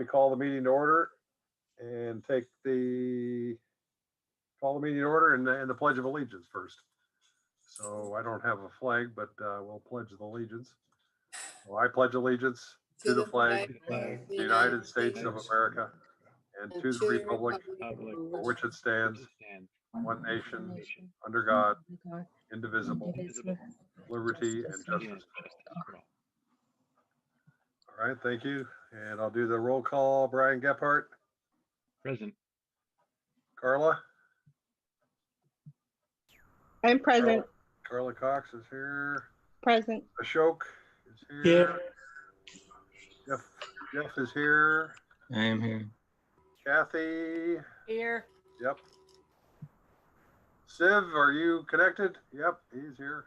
We call the meeting to order and call the meeting to order and the Pledge of Allegiance first. So I don't have a flag, but we'll pledge the allegiance. So I pledge allegiance to the flag of the United States of America and to the republic for which it stands, one nation, under God, indivisible, liberty and justice. All right, thank you. And I'll do the roll call. Brian Gephardt. Present. Carla. I'm present. Carla Cox is here. Present. Ashok is here. Jeff is here. I am here. Kathy. Here. Yep. Siv, are you connected? Yep, he's here.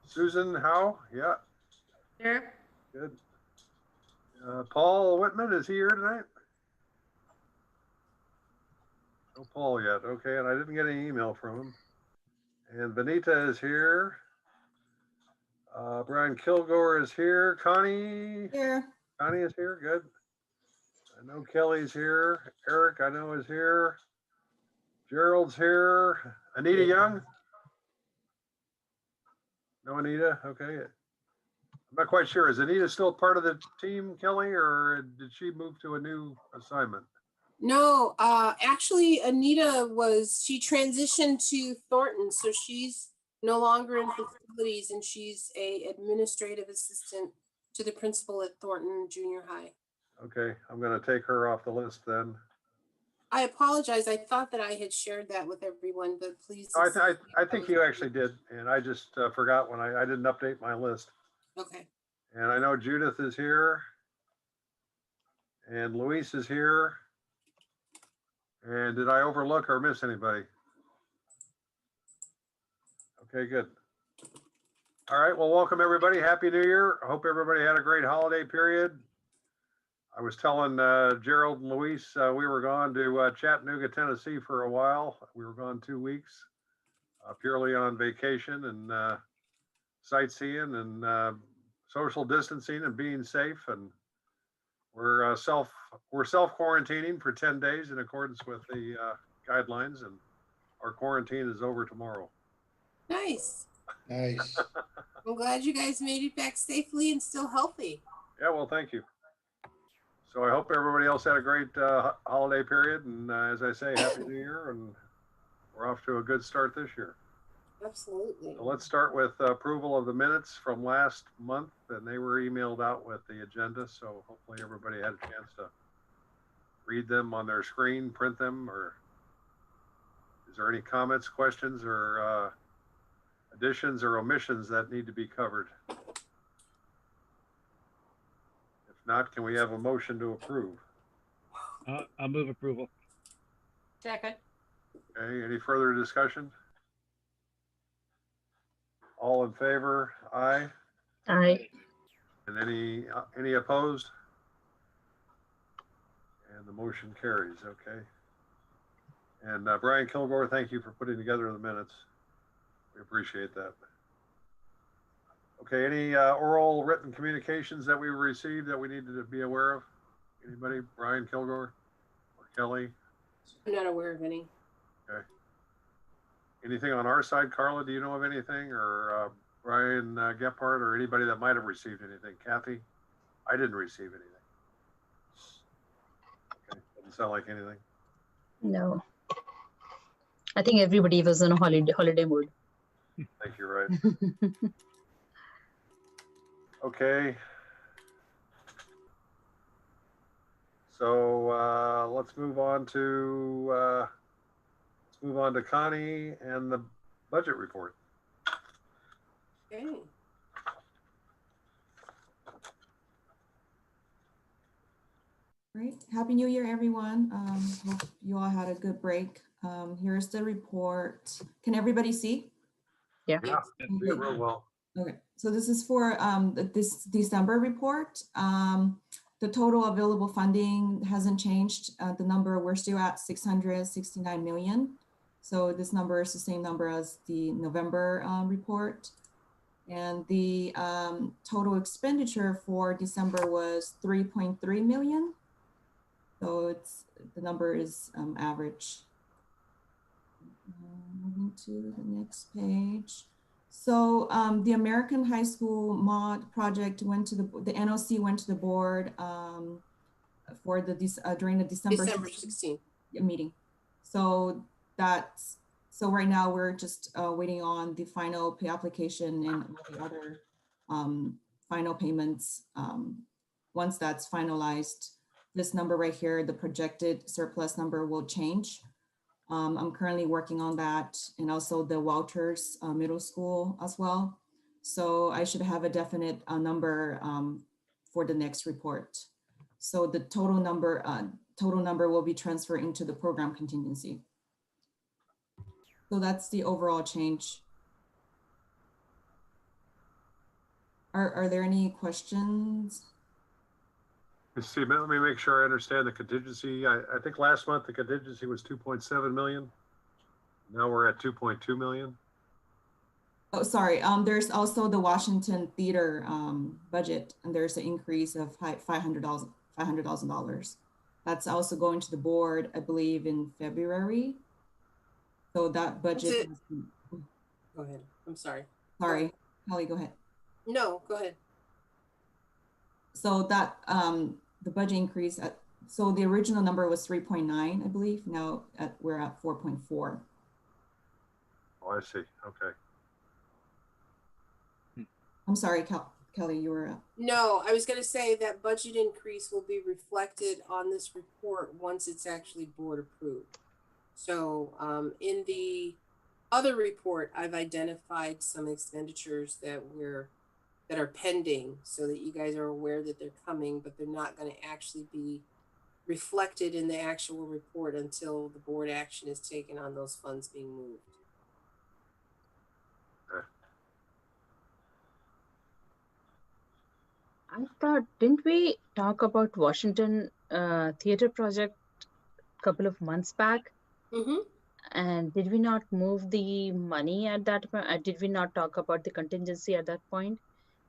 Susan Howe? Yeah. Here. Good. Paul Whitman, is he here tonight? No Paul yet. Okay, and I didn't get any email from him. And Benita is here. Brian Kilgore is here. Connie? Here. Connie is here. Good. I know Kelly's here. Eric, I know, is here. Gerald's here. Anita Young? No Anita? Okay. I'm not quite sure. Is Anita still part of the team, Kelly, or did she move to a new assignment? No, actually Anita she transitioned to Thornton, so she's no longer in facilities and she's a administrative assistant to the principal at Thornton Junior High. Okay, I'm gonna take her off the list then. I apologize. I thought that I had shared that with everyone, but please. I think you actually did, and I just forgot when I didn't update my list. Okay. And I know Judith is here. And Luis is here. And did I overlook or miss anybody? Okay, good. All right, well, welcome everybody. Happy New Year. I hope everybody had a great holiday period. I was telling Gerald and Luis we were gone to Chattanooga, Tennessee for a while. We were gone 2 weeks, purely on vacation and sightseeing and social distancing and being safe. And we're self quarantining for 10 days in accordance with the guidelines, and our quarantine is over tomorrow. Nice. Nice. I'm glad you guys made it back safely and still healthy. Yeah, well, thank you. So I hope everybody else had a great holiday period. And as I say, Happy New Year. And we're off to a good start this year. Absolutely. So let's start with approval of the minutes from last month. And they were emailed out with the agenda. So hopefully everybody had a chance to read them on their screen, print them, or is there any comments, questions, or additions or omissions that need to be covered? If not, can we have a motion to approve? I'll move approval. Second. Okay, any further discussion? All in favor? Aye. Aye. And any opposed? And the motion carries. Okay. And Brian Kilgore, thank you for putting together the minutes. We appreciate that. Okay, any oral written communications that we received that we needed to be aware of? Anybody? Brian Kilgore or Kelly? I'm not aware of any. Okay. Anything on our side, Carla? Do you know of anything? Or Brian Gephardt or anybody that might have received anything? Kathy? I didn't receive anything. Okay, doesn't sound like anything. No. I think everybody was on a holiday mode. Thank you, right. Okay. So let's move on to Connie and the budget report. Okay. Great. Happy New Year, everyone. Hope you all had a good break. Here's the report. Can everybody see? Yeah. Yeah, real well. Okay, so this is for this December report. The total available funding hasn't changed. The number, we're still at 669 million. So this number is the same number as the November report. And the total expenditure for December was 3.3 million. So the number is average. Moving to the next page. So the American High School mod project went to the NOC went to the board for during the December 16th. meeting. So right now we're just waiting on the final pay application and all the other final payments. Once that's finalized, this number right here, the projected surplus number, will change. I'm currently working on that, and also the Walters Middle School as well. So I should have a definite number for the next report. So the total number will be transferred into the program contingency. So that's the overall change. Are there any questions? Let's see, let me make sure I understand the contingency. I think last month the contingency was 2.7 million. Now we're at 2.2 million. Oh, sorry. There's also the Washington Theater budget, and there's an increase of $500,000. That's also going to the board, I believe, in February. So that budget. Go ahead. I'm sorry. Sorry, Kelly, go ahead. No, go ahead. So that the budget increase so the original number was 3.9, I believe. Now we're at 4.4. Oh, I see. Okay. I'm sorry, Kelly, you were. No, I was going to say that budget increase will be reflected on this report once it's actually board approved. So in the other report, I've identified some expenditures that are pending, so that you guys are aware that they're coming, but they're not going to actually be reflected in the actual report until the board action is taken on those funds being moved. I thought, didn't we talk about Washington theater project a couple of months back? Mm-hmm. And did we not move the money at that point? Did we not talk about the contingency at that point?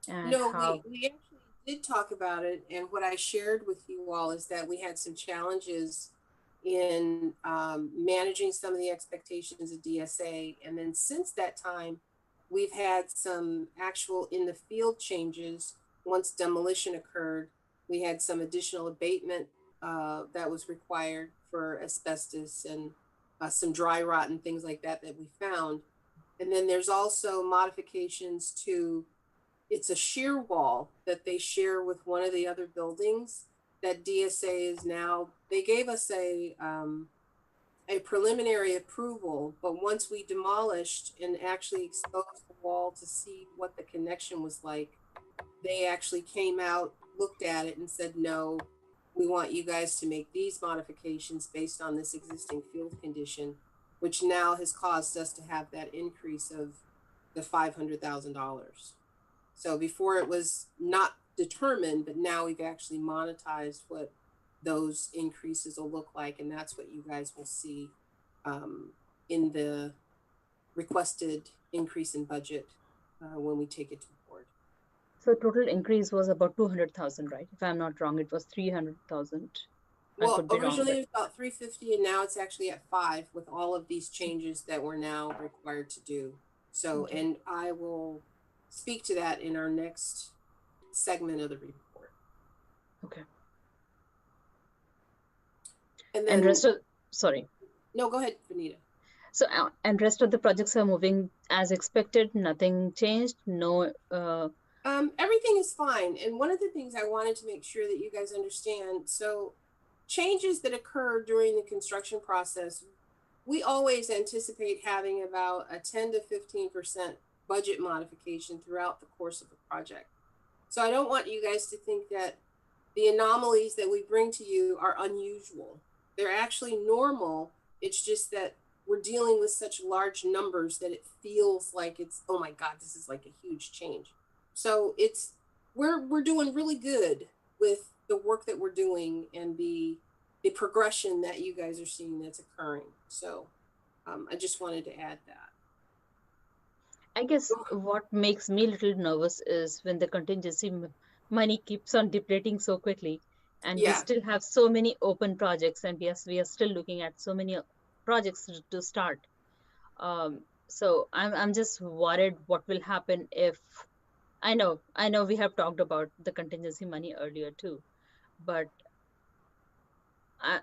And No, how? we actually did talk about it. And what I shared with you all is that we had some challenges in managing some of the expectations of DSA. And then since that time, we've had some actual in the field changes. Once demolition occurred, we had some additional abatement that was required for asbestos and some dry rot and things like that we found. And then there's also modifications to, it's a shear wall that they share with one of the other buildings that DSA is now, they gave us a preliminary approval, but once we demolished and actually exposed the wall to see what the connection was like, they actually came out, looked at it and said, no, we want you guys to make these modifications based on this existing field condition, which now has caused us to have that increase of the $500,000. So before it was not determined, but now we've actually monetized what those increases will look like. And that's what you guys will see in the requested increase in budget when we take it to the board. So total increase was about 200,000, right? If I'm not wrong, it was 300,000. Well, originally it was about 350, and now it's actually at 5 with all of these changes that we're now required to do. So, Okay. and I will speak to that in our next segment of the report. Okay. And then, And rest of, sorry. no, go ahead, Vanita. So, and rest of the projects are moving as expected, nothing changed, no. Everything is fine. And one of the things I wanted to make sure that you guys understand, so changes that occur during the construction process, we always anticipate having about a 10 to 15% budget modification throughout the course of the project. So I don't want you guys to think that the anomalies that we bring to you are unusual. They're actually normal. It's just that we're dealing with such large numbers that it feels like it's, oh my God, this is like a huge change. So it's, we're doing really good with the work that we're doing and the progression that you guys are seeing that's occurring. So I just wanted to add that. I guess what makes me a little nervous is when the contingency money keeps on depleting so quickly, and we Yeah, still have so many open projects, and yes, we are still looking at so many projects to start. So I'm just worried what will happen if I know we have talked about the contingency money earlier too, but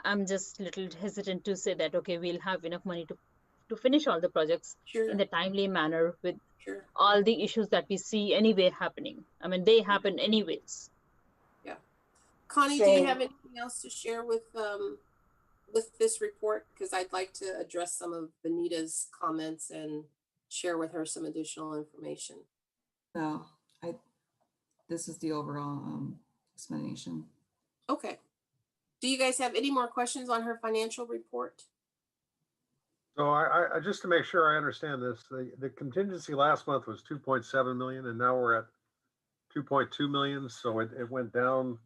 I'm just a little hesitant to say that okay, we'll have enough money to finish all the projects in sure, the timely manner with sure. all the issues that we see anyway happening. I mean, they happen anyways. Yeah. Connie, do you have anything else to share with this report? Because I'd like to address some of Benita's comments and share with her some additional information. No, this is the overall explanation. Okay. Do you guys have any more questions on her financial report? So I just to make sure I understand this, the contingency last month was 2.7 million and now we're at 2.2 million. So it went down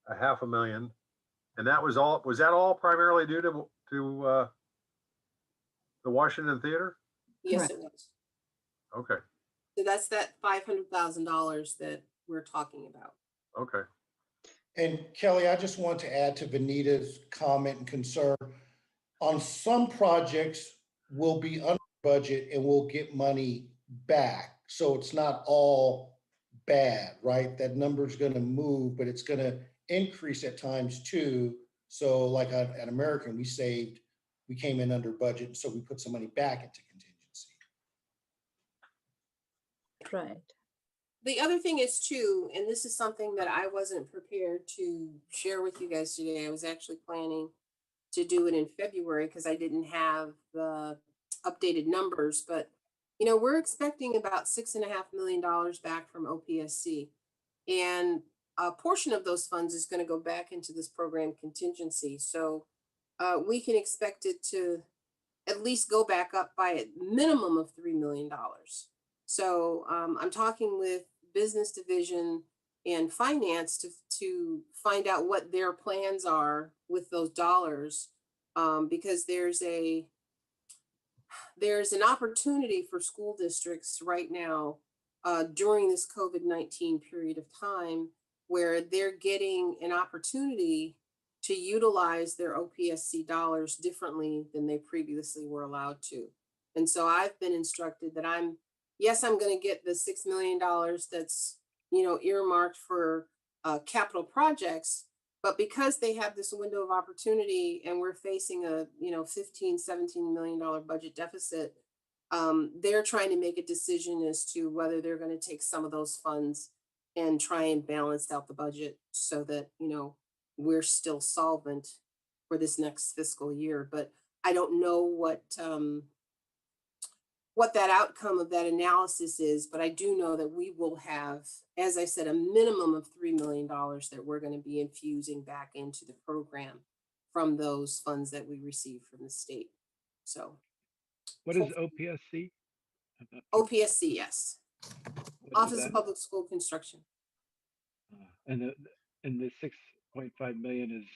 a half a million. And that was that all primarily due to the Washington Theater? Yes, Correct. it was. Okay. So that's that $500,000 that we're talking about. Okay. And Kelly, I just want to add to Benita's comment and concern. On some projects, we'll be under budget and we'll get money back. So it's not all bad, right? That number's going to move, but it's going to increase at times too. So like at American, we came in under budget, so we put some money back into contingency. Right. The other thing is too, and this is something that I wasn't prepared to share with you guys today. I was actually planning to do it in February because I didn't have the updated numbers, but you know, we're expecting about $6.5 million back from OPSC. And a portion of those funds is going to go back into this program contingency. So we can expect it to at least go back up by a minimum of $3 million. So I'm talking with business division and finance to find out what their plans are with those dollars, because there's an opportunity for school districts right now during this COVID-19 period of time where they're getting an opportunity to utilize their OPSC dollars differently than they previously were allowed to. And so I've been instructed that I'm going to get the $6 million that's, you know, earmarked for capital projects, but because they have this window of opportunity and we're facing a, you know, $15-17 million budget deficit, they're trying to make a decision as to whether they're going to take some of those funds and try and balance out the budget so that, you know, we're still solvent for this next fiscal year. But I don't know what that outcome of that analysis is, but I do know that we will have, as I said, a minimum of $3 million that we're going to be infusing back into the program from those funds that we receive from the state. So What is OPSC? OPSC, yes. What is Office that? of Public School Construction. And the 6.5 million is,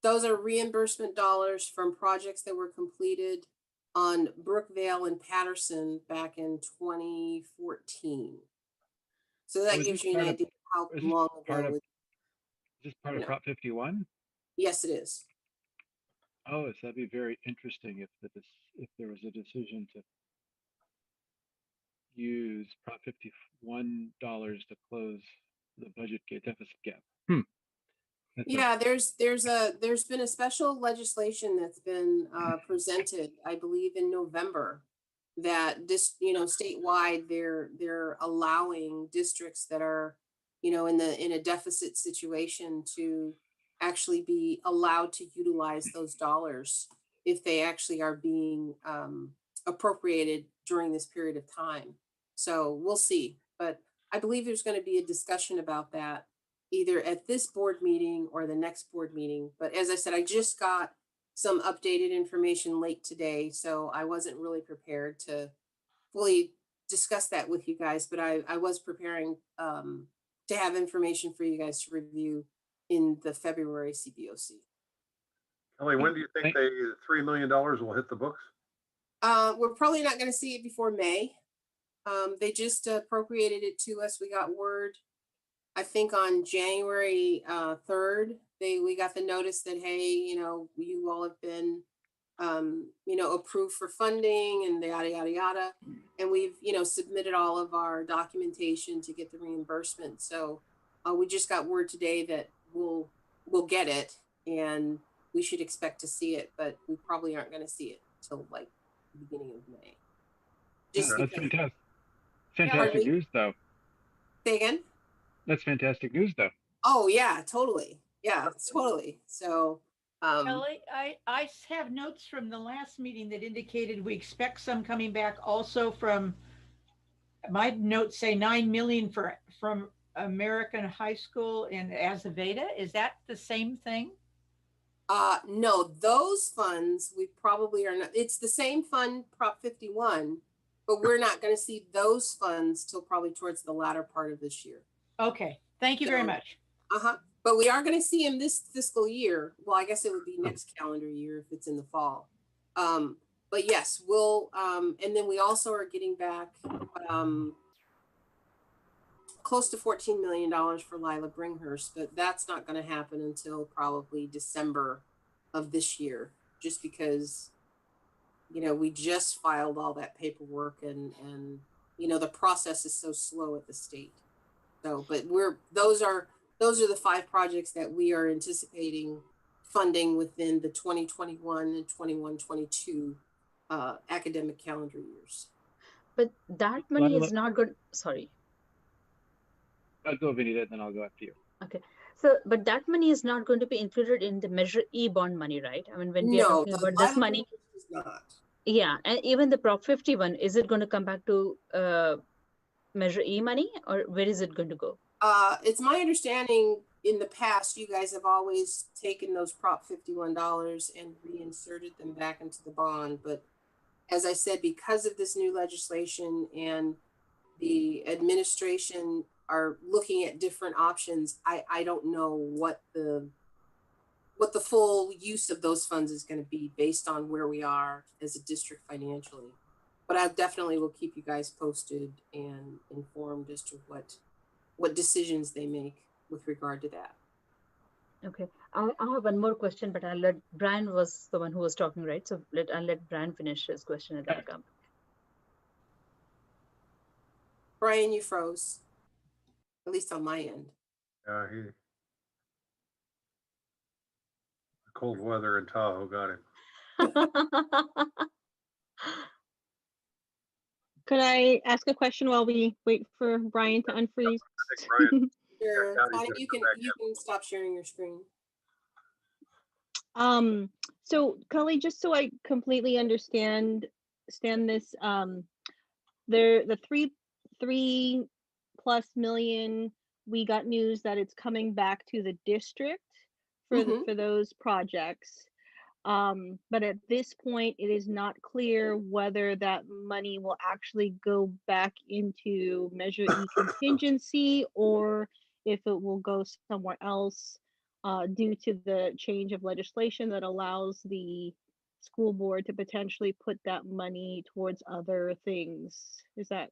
Those are reimbursement dollars from projects that were completed on Brookvale and Patterson back in 2014. So that Was gives this you an part of- idea how is this long part ago. of- is this part of No. Prop 51? Yes, it is. Oh, so that'd be very interesting if there was a decision to use Prop 51 dollars to close the budget deficit gap. Yeah, there's been a special legislation that's been presented, I believe, in November, that this, you know, statewide they're allowing districts that are, you know, in a deficit situation to actually be allowed to utilize those dollars if they actually are being appropriated during this period of time. So we'll see, but I believe there's going to be a discussion about that either at this board meeting or the next board meeting. But as I said, I just got some updated information late today, so I wasn't really prepared to fully discuss that with you guys, but I was preparing to have information for you guys to review in the February CBOC. Kelly, when do you think the $3 million will hit the books? We're probably not going to see it before May. They just appropriated it to us. We got word, I think on January 3rd, we got the notice that, hey, you all have been, approved for funding and yada, yada, yada. And we've, submitted all of our documentation to get the reimbursement. So we just got word today that we'll get it and we should expect to see it, but we probably aren't going to see it till like the beginning of May. Just That's because- fantastic. Pardon Fantastic me? news, though. Say again? That's fantastic news, though. Oh, yeah, totally. Yeah, totally. So, Kelly, I have notes from the last meeting that indicated we expect some coming back also from, my notes say 9 million from American High School in Azaveda. Is that the same thing? no, those funds, we probably are not, it's the same fund, Prop 51, but we're not going to see those funds till probably towards the latter part of this year. Okay, thank you very So- much. But we are going to see him this fiscal year. Well, I guess it would be next calendar year if it's in the fall. But yes, we'll, and then we also are getting back close to $14 million for Lilahurst, but that's not going to happen until probably December of this year, just because, we just filed all that paperwork and the process is so slow at the state. So, but those are the 5 projects that we are anticipating funding within the 2021 and 21-22 academic calendar years. But that money Lila- is not good. Sorry. I'll go, Vinita, then I'll go after you. So, but that money is not going to be included in the Measure E bond money, right? I mean, when we are talking about this money, is not. yeah, and even the Prop 51, is it going to come back to Measure E money, or where is it going to go? It's my understanding in the past, you guys have always taken those Prop 51 dollars and reinserted them back into the bond. But as I said, because of this new legislation and the administration are looking at different options, I don't know what the full use of those funds is going to be based on where we are as a district financially. But I definitely will keep you guys posted and informed as to what decisions they make with regard to that. Okay, I have one more question, but I'll let Brian was the one who was talking, right? So I'll let Brian finish his question and I'll come. Brian, you froze, at least on my end. The cold weather in Tahoe got him. Could I ask a question while we wait for Brian to unfreeze? I think Brian, Sure, Connie, Connie, just you come can back stop sharing your screen. So Kelly, just so I completely understand this, the 3+ million, we got news that it's coming back to the district for for those projects. But at this point, it is not clear whether that money will actually go back into Measure E contingency or if it will go somewhere else due to the change of legislation that allows the school board to potentially put that money towards other things. Is that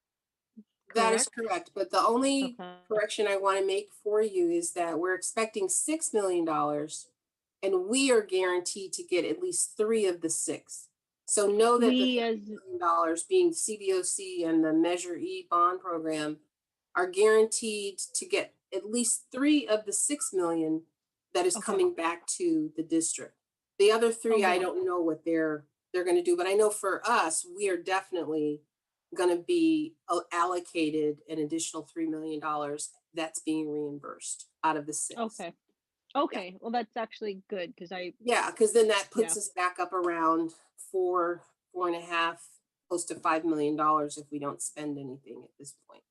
correct? That is correct. But the only Okay. correction I want to make for you is that we're expecting $6 million and we are guaranteed to get at least 3 of the 6. So know that We the as $6 million being CBOC and the Measure E bond program are guaranteed to get at least 3 of the 6 million that is Okay. coming back to the district. The other 3, I Okay. don't know what they're going to do, but I know for us, we are definitely going to be allocated an additional $3 million that's being reimbursed out of the 6. Okay, well, that's actually good because Yeah, because then that puts Yeah. us back up around 4.5, close to $5 million if we don't spend anything at this point.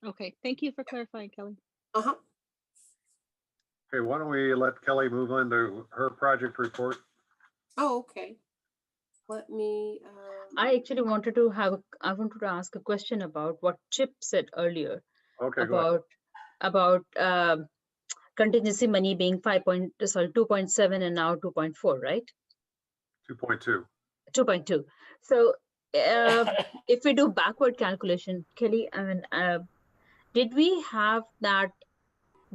okay. Thank you for clarifying, Kelly. Uh-huh. Okay, why don't we let Kelly move into her project report? Oh, okay. Let me. I actually wanted to ask a question about what Chip said earlier Okay, go ahead. about contingency money being 2.7 and now 2.4, right? 2.2. 2.2. So if we do backward calculation, Kelly, I mean, did we have that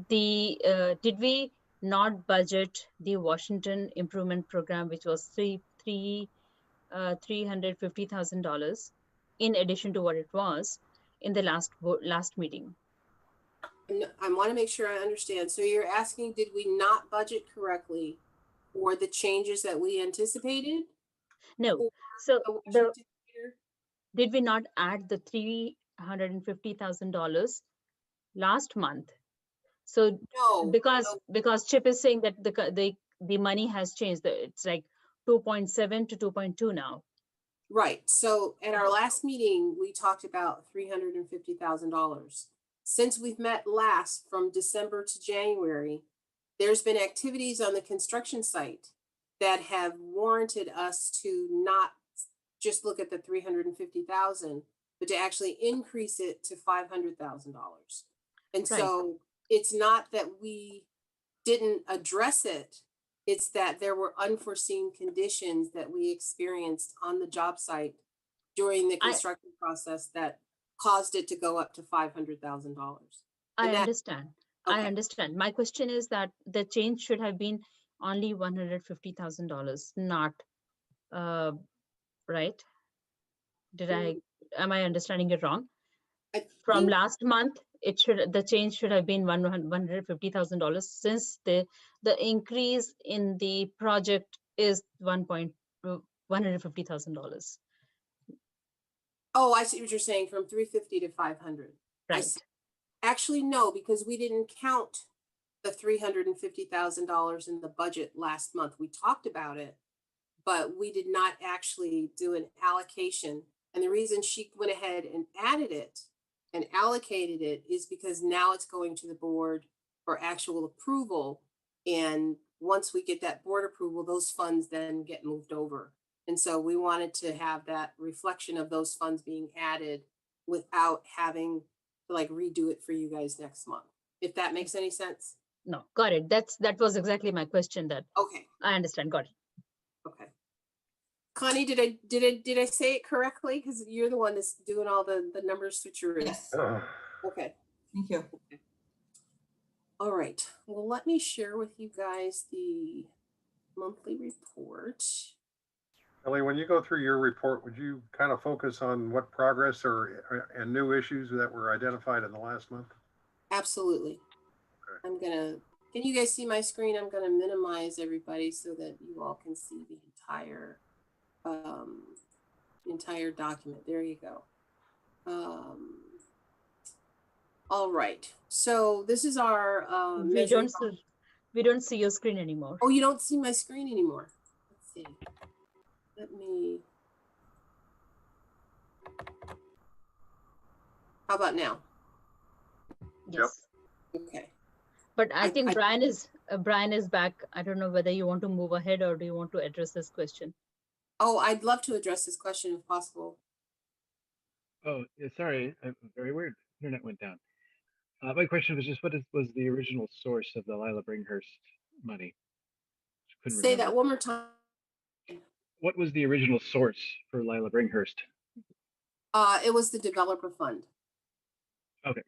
did we not budget the Washington Improvement Program, which was $350,000 in addition to what it was in the last meeting? I want to make sure I understand. So you're asking, did we not budget correctly for the changes that we anticipated? No. Or So the Washington Theater? did we not add the $350,000 last month? So No, because Chip is saying that the money has changed. It's like 2.7 to 2.2 now. right. So at our last meeting, we talked about $350,000. Since we've met last from December to January, there's been activities on the construction site that have warranted us to not just look at the 350,000, but to actually increase it to $500,000. And Right. so it's not that we didn't address it. It's that there were unforeseen conditions that we experienced on the job site during the construction process that caused it to go up to $500,000. I And that- understand. I Okay. understand. My question is that the change should have been only $150,000, not right? Am I understanding it wrong? I From think- last month, the change should have been $150,000 since the increase in the project is $150,000. Oh, I see what you're saying, from 350 to 500. I Right. see. Actually, no, because we didn't count the $350,000 in the budget last month. We talked about it, but we did not actually do an allocation. And the reason she went ahead and added it and allocated it is because now it's going to the board for actual approval. And once we get that board approval, those funds then get moved over. And so we wanted to have that reflection of those funds being added without having to like redo it for you guys next month, if that makes any sense. No, got it. That was exactly my question. That Okay, I understand. Got it. okay. Connie, did I say it correctly? Because you're the one that's doing all the numbers switcheroos. Yes, Okay. thank you. All right. Well, let me share with you guys the monthly report. Kelly, when you go through your report, would you kind of focus on what progress and new issues that were identified in the last month? Absolutely. Okay. Can you guys see my screen? I'm gonna minimize everybody so that you all can see the entire document. There you go. All right. So this is our We don't see your screen anymore. Oh, you don't see my screen anymore. Let's see. How about now? Yes. Okay. But I think Brian is back. I don't know whether you want to move ahead or do you want to address this question? Oh, I'd love to address this question if possible. Oh, yeah, sorry, very weird. Internet went down. My question was just, was the original source of the Lila Bringhurst money? Couldn't Say remember. that one more time. What was the original source for Lila Bringhurst? It was the developer fund. Okay,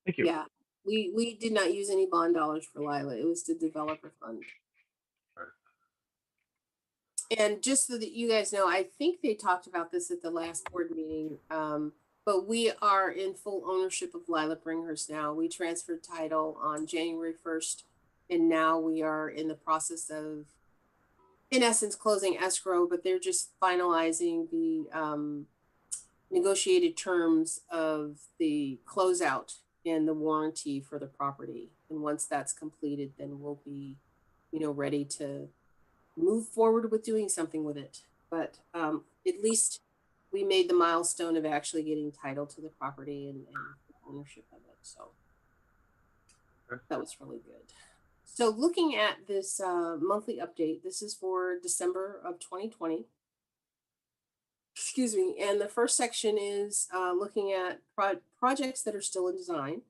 thank you. Yeah, we did not use any bond dollars for Lila. It was the developer fund. And just so that you guys know, I think they talked about this at the last board meeting, but we are in full ownership of Lila Bringhurst now. We transferred title on January 1st, and now we are in the process of, in essence, closing escrow, but they're just finalizing the negotiated terms of the closeout and the warranty for the property. And once that's completed, then we'll be, ready to move forward with doing something with it. But at least we made the milestone of actually getting title to the property and ownership of it. So that was really good. So looking at this monthly update, this is for December of 2020. Excuse me. And the first section is looking at projects that are still in design.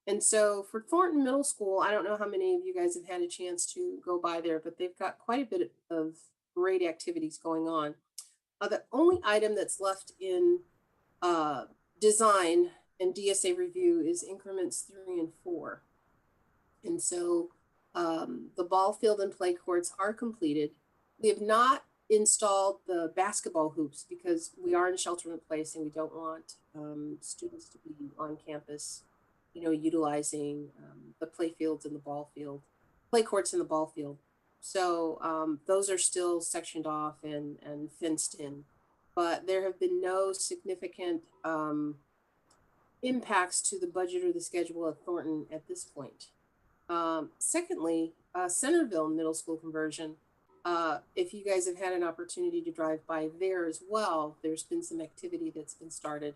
And so for Thornton Middle School, I don't know how many of you guys have had a chance to go by there, but they've got quite a bit of great activities going on. The only item that's left in design and DSA review is increments 3 and 4. And so the ball field and play courts are completed. We have not installed the basketball hoops because we are in shelter in place and we don't want students to be on campus, you know, utilizing the play fields and the ball field, play courts and the ball field. So those are still sectioned off and fenced in, but there have been no significant impacts to the budget or the schedule at Thornton at this point. Secondly, Centerville Middle School conversion. If you guys have had an opportunity to drive by there as well, there's been some activity that's been started.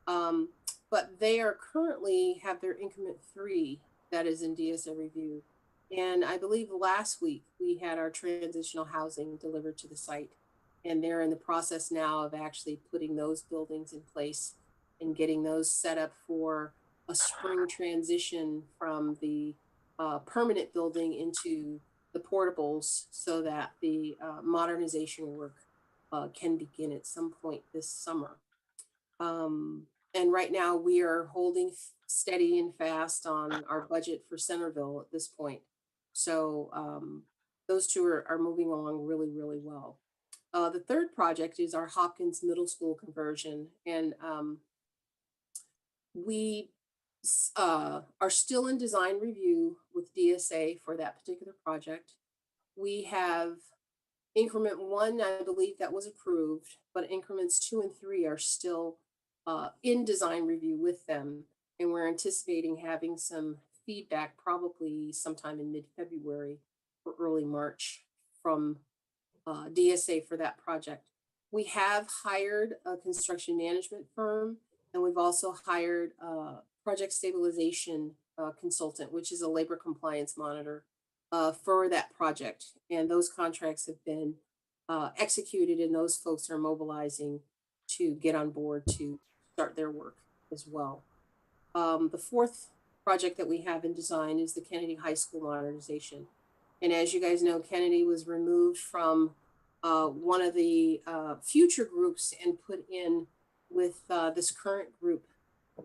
But they are currently have their increment 3 that is in DSA review. And I believe last week we had our transitional housing delivered to the site. And they're in the process now of actually putting those buildings in place and getting those set up for a spring transition from the permanent building into the portables so that the modernization work can begin at some point this summer. And right now we are holding steady and fast on our budget for Centerville at this point. So those two are moving along really, really well. The third project is our Hopkins Middle School conversion. And we are still in design review with DSA for that particular project. We have increment 1, I believe that was approved, but increments 2 and 3 are still in design review with them. And we're anticipating having some feedback probably sometime in mid-February or early March from DSA for that project. We have hired a construction management firm, and we've also hired a project stabilization consultant, which is a labor compliance monitor for that project. And those contracts have been executed, and those folks are mobilizing to get on board to start their work as well. The fourth project that we have in design is the Kennedy High School modernization. And as you guys know, Kennedy was removed from one of the future groups and put in with this current group.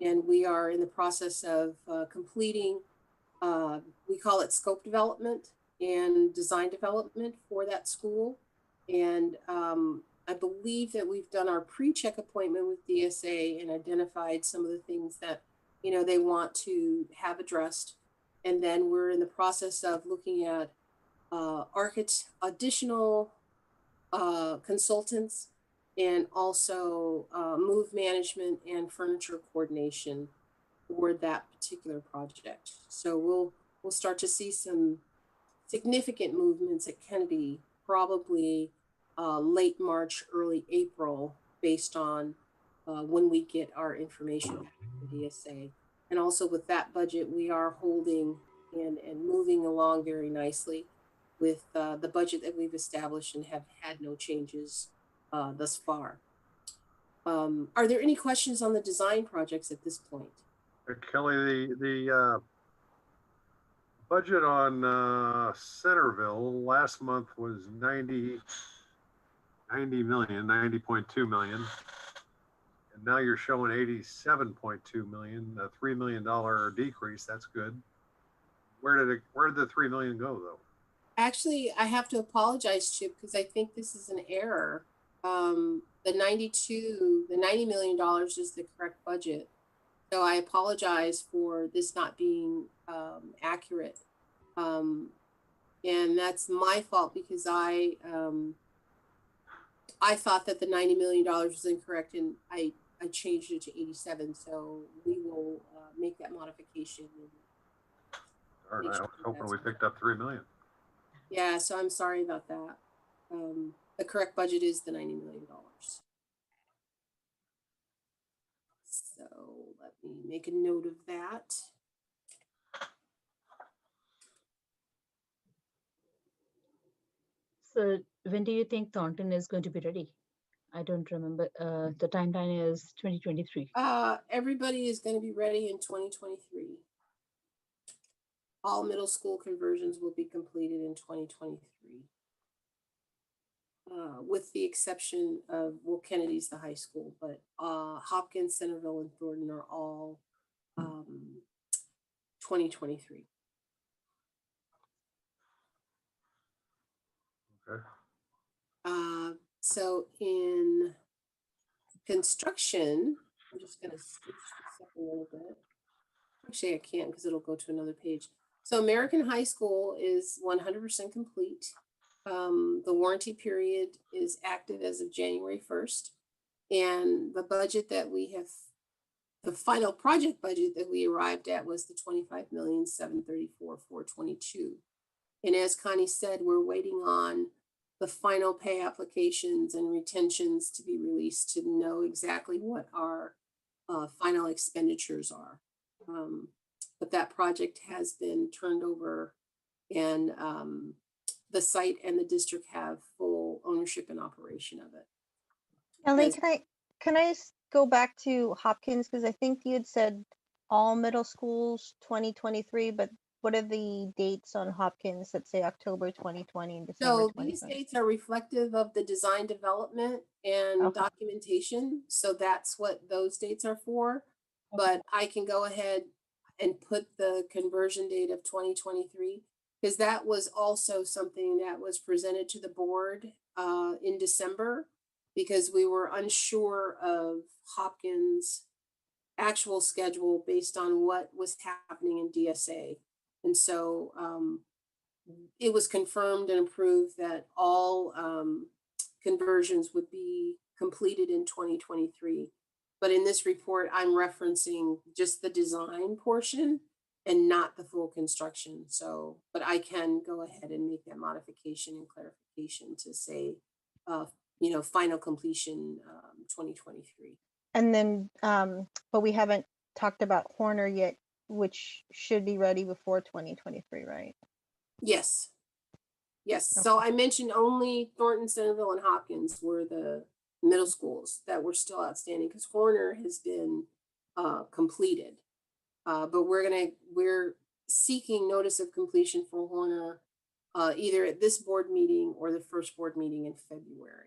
And we are in the process of completing, we call it scope development and design development for that school. And I believe that we've done our pre-check appointment with DSA and identified some of the things that, you know, they want to have addressed. And then we're in the process of looking at additional consultants and also move management and furniture coordination for that particular project. So we'll start to see some significant movements at Kennedy probably late March, early April, based on when we get our information from DSA. And also with that budget, we are holding and moving along very nicely with the budget that we've established and have had no changes thus far. Are there any questions on the design projects at this point? Kelly, the budget on Centerville last month was 90 million, 90.2 million. And now you're showing 87.2 million, a $3 million decrease. That's good. Where did the 3 million go though? Actually, I have to apologize, Chip, because I think this is an error. The $90 million is the correct budget. So I apologize for this not being accurate. And that's my fault because I thought that the $90 million was incorrect and I changed it to 87. So we will make that modification. All right, I was hoping we picked up 3 million. Yeah, so I'm sorry about that. The correct budget is the $90 million. So let me make a note of that. So when do you think Thornton is going to be ready? I don't remember. The timeline is 2023. Everybody is going to be ready in 2023. All middle school conversions will be completed in 2023. with the exception of, well, Kennedy's the high school, but Hopkins, Centerville, and Thornton are all 2023. Okay. So in construction, I'm just going to switch this up a little bit. Actually, I can't because it'll go to another page. So American High School is 100% complete. The warranty period is active as of January 1st. And the budget that we have, the final project budget that we arrived at was the 25,734,422. And as Connie said, we're waiting on the final pay applications and retentions to be released to know exactly what our final expenditures are. But that project has been turned over, and the site and the district have full ownership and operation of it. Ellie, Yes. can I go back to Hopkins? Because I think you had said all middle schools 2023, but what are the dates on Hopkins that say October 2020 and December So 2020? these dates are reflective of the design development and Okay. documentation. So that's what those dates are for. But I can go ahead and put the conversion date of 2023, because that was also something that was presented to the board in December, because we were unsure of Hopkins' actual schedule based on what was happening in DSA. And so it was confirmed and approved that all conversions would be completed in 2023. But in this report, I'm referencing just the design portion and not the full construction. So, but I can go ahead and make that modification and clarification to say, final completion 2023. And then, but we haven't talked about Horner yet, which should be ready before 2023, right? Yes. Yes. So I mentioned only Thornton, Centerville, and Hopkins were the middle schools that were still outstanding, because Horner has been completed. But we're seeking notice of completion for Horner either at this board meeting or the first board meeting in February.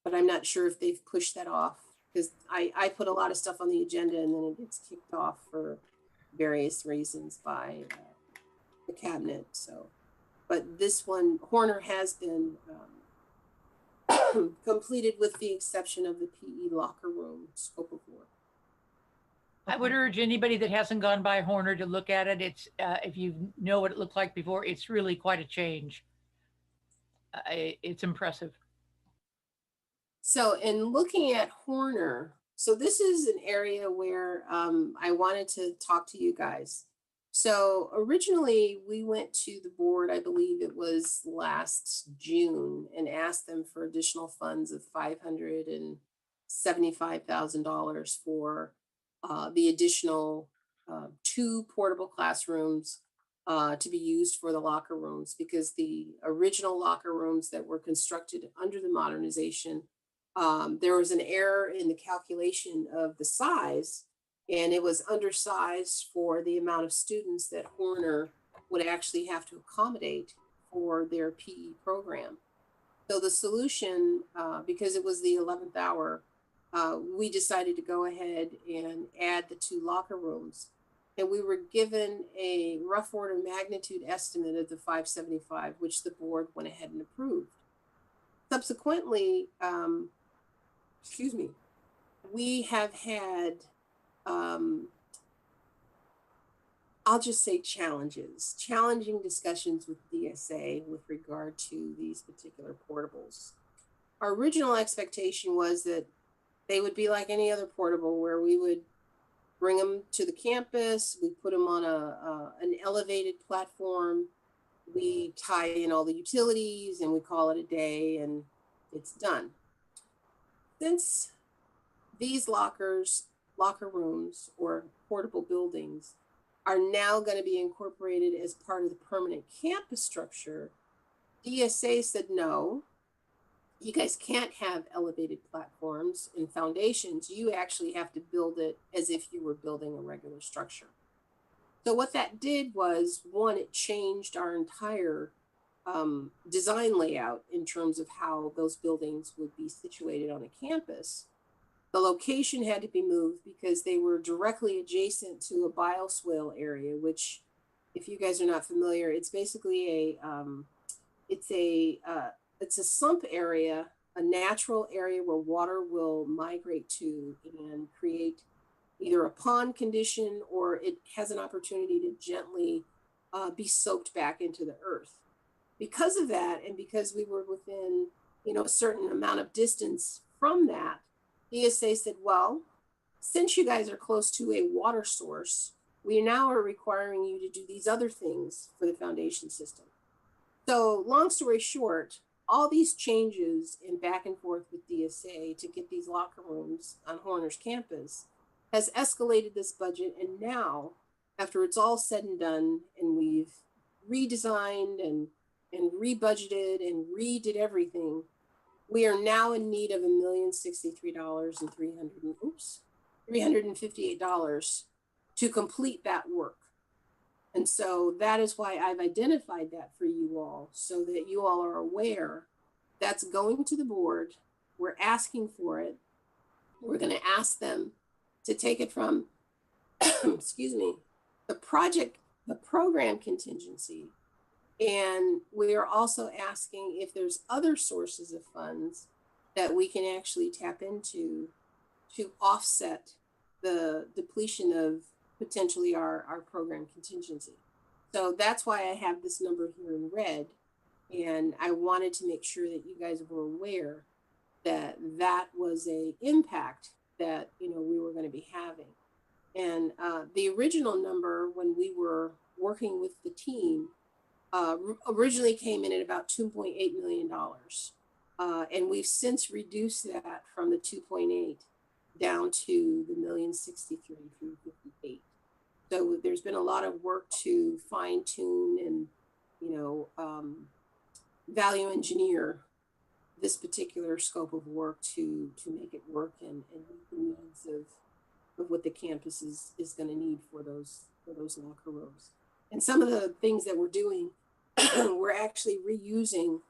But I'm not sure if they've pushed that off, because I put a lot of stuff on the agenda and then it gets kicked off for various reasons by the cabinet. So, but this one, Horner has been completed with the exception of the PE locker room scope of work. I would urge anybody that hasn't gone by Horner to look at it. It's if you know what it looked like before, it's really quite a change. It's impressive. So in looking at Horner, so this is an area where I wanted to talk to you guys. So originally we went to the board, I believe it was last June, and asked them for additional funds of $575,000 for the additional 2 portable classrooms to be used for the locker rooms, because the original locker rooms that were constructed under the modernization, there was an error in the calculation of the size, and it was undersized for the amount of students that Horner would actually have to accommodate for their PE program. So the solution, because it was the 11th hour, we decided to go ahead and add the 2 locker rooms. And we were given a rough order magnitude estimate of the 575, which the board went ahead and approved. Subsequently, we have had, I'll just say challenging discussions with DSA with regard to these particular portables. Our original expectation was that they would be like any other portable, where we would bring them to the campus, we put them on an elevated platform, we tie in all the utilities, and we call it a day, and it's done. Since these locker rooms or portable buildings are now going to be incorporated as part of the permanent campus structure, DSA said, no, you guys can't have elevated platforms and foundations. You actually have to build it as if you were building a regular structure. So what that did was, one, it changed our entire design layout in terms of how those buildings would be situated on a campus, the location had to be moved because they were directly adjacent to a bioswale area, which, if you guys are not familiar, it's basically it's a sump area, a natural area where water will migrate to and create either a pond condition, or it has an opportunity to gently be soaked back into the earth. Because of that, and because we were within, a certain amount of distance from that, DSA said, well, since you guys are close to a water source, we now are requiring you to do these other things for the foundation system. So long story short, all these changes in back and forth with DSA to get these locker rooms on Horner's campus has escalated this budget. And now, after it's all said and done, and we've redesigned and rebudgeted and redid everything, we are now in need of $1,063,358 to complete that work. And so that is why I've identified that for you all, so that you all are aware that's going to the board. We're asking for it. We're going to ask them to take it from, excuse me, the program contingency. And we are also asking if there's other sources of funds that we can actually tap into to offset the depletion of potentially our program contingency. So that's why I have this number here in red. And I wanted to make sure that you guys were aware that that was a impact that, we were going to be having. And the original number, when we were working with the team, originally came in at about $2.8 million. And we've since reduced that from the 2.8 down to the $1,063,358. So there's been a lot of work to fine tune and, value engineer this particular scope of work to make it work and meet the needs of what the campus is going to need for those locker rooms. And some of the things that we're doing, we're actually reusing,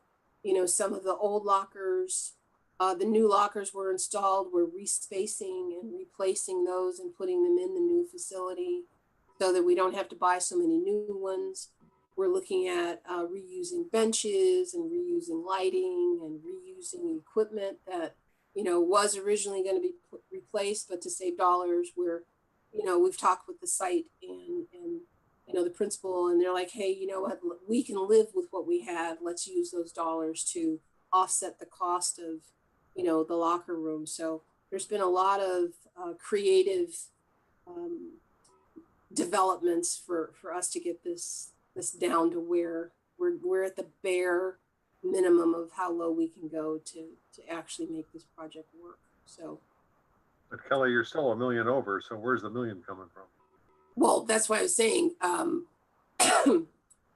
some of the old lockers. The new lockers were installed. We're respacing and replacing those and putting them in the new facility so that we don't have to buy so many new ones. We're looking at reusing benches and reusing lighting and reusing equipment that, was originally going to be replaced, but to save dollars, we've talked with the site and the principal, and they're like, hey, you know what, we can live with what we have. Let's use those dollars to offset the cost of, the locker room. So there's been a lot of creative developments for us to get this down to where we're at the bare minimum of how low we can go to actually make this project work. So, but Kelly, you're still $1 million over. So where's the $1 million coming from? Well, that's why I was saying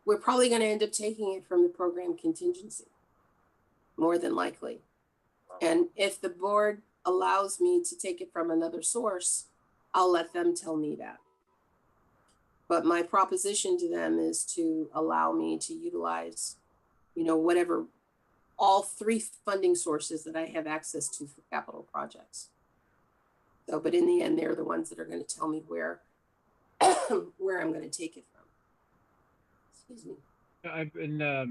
we're probably going to end up taking it from the program contingency, more than likely. Wow. And if the board allows me to take it from another source, I'll let them tell me that. But my proposition to them is to allow me to utilize, whatever, all three funding sources that I have access to for capital projects. So, but in the end, they're the ones that are going to tell me where I'm going to take it from. Excuse me. I've been, I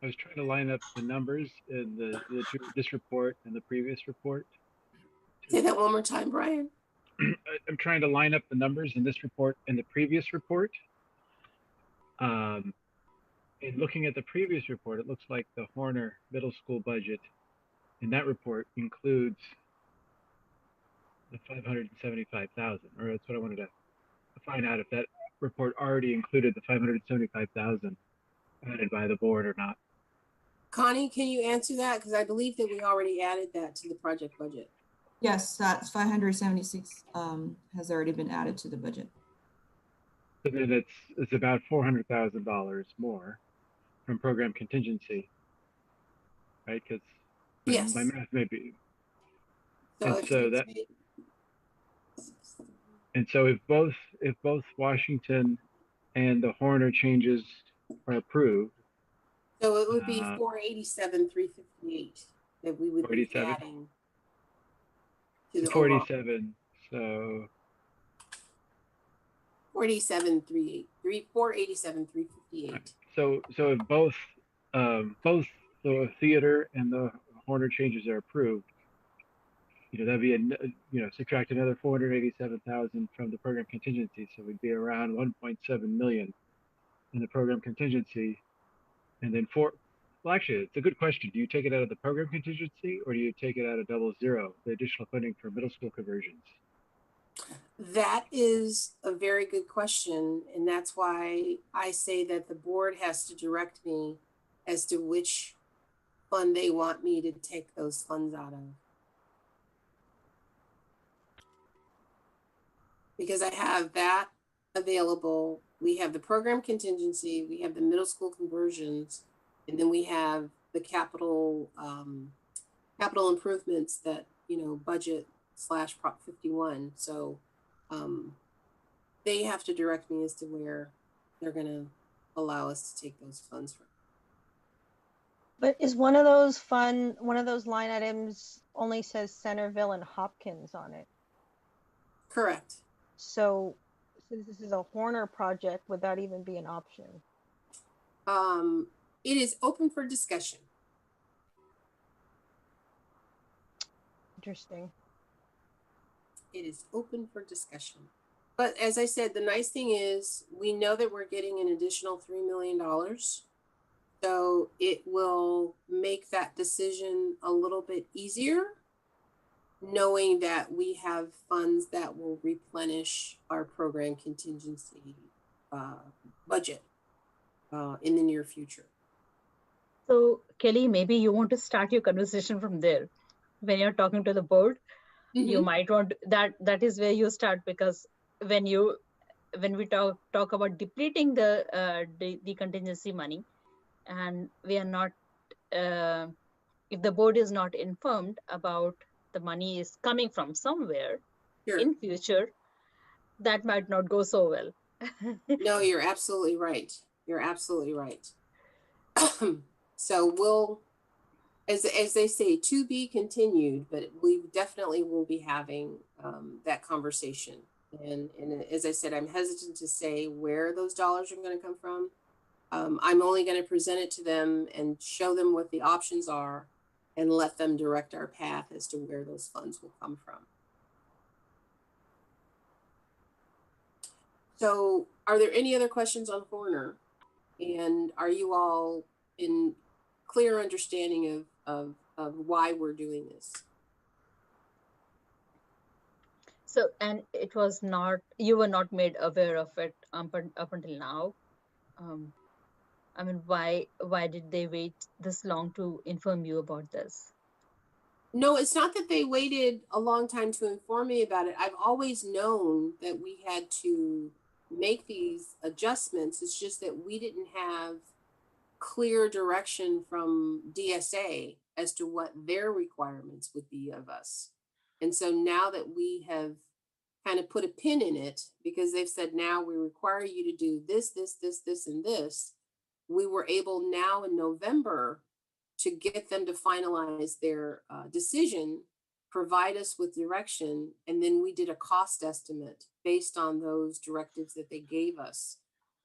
was trying to line up the numbers in this report and the previous report. Say that one more time, Brian. I'm trying to line up the numbers in this report and the previous report. And looking at the previous report, it looks like the Horner Middle School budget in that report includes the 575,000, or that's what I wanted to find out, if that report already included the 575,000 added by the board or not. Connie, can you answer that? Because I believe that we already added that to the project budget. Yes, that's 576 has already been added to the budget. So then it's about $400,000 more from program contingency, right? Because yes, my math may be. So and so if both Washington and the Horner changes are approved, So it would be Uh, 487, 358 that we would be 487? adding to the overall. 487, so 487, 487, 358. so if both the theater and the Horner changes are approved, that'd be subtract another 487,000 from the program contingency, so we'd be around 1.7 million in the program contingency, and then well, actually, it's a good question. Do you take it out of the program contingency, or do you take it out of 00, the additional funding for middle school conversions? That is a very good question. And that's why I say that the board has to direct me as to which fund they want me to take those funds out of. Because I have that available. We have the program contingency, we have the middle school conversions, and then we have the capital improvements that, budget / Prop 51. So they have to direct me as to where they're going to allow us to take those funds from. But is one of those line items only says Centerville and Hopkins on it? Correct. So since this is a Horner project, would that even be an option? It is open for discussion. Interesting. It is open for discussion. But as I said, the nice thing is we know that we're getting an additional $3 million. So it will make that decision a little bit easier, knowing that we have funds that will replenish our program contingency budget in the near future. So Kelly, maybe you want to start your conversation from there. When you're talking to the board, you might want that is where you start, because when we talk about depleting the contingency money, and we are not, if the board is not informed about the money is coming from somewhere in future, that might not go so well. No, you're absolutely right. You're absolutely right. So we'll, as they say, to be continued, but we definitely will be having that conversation. And as I said, I'm hesitant to say where those dollars are going to come from. I'm only going to present it to them and show them what the options are and let them direct our path as to where those funds will come from. So are there any other questions on Horner? And are you all in clear understanding of why we're doing this? So, and it was not, you were not made aware of it up until now. I mean, why did they wait this long to inform you about this? No, it's not that they waited a long time to inform me about it. I've always known that we had to make these adjustments. It's just that we didn't have clear direction from DSA as to what their requirements would be of us. And so now that we have kind of put a pin in it, because they've said, now we require you to do this, this, this, this, and this, we were able now in November to get them to finalize their decision, provide us with direction, and then we did a cost estimate based on those directives that they gave us.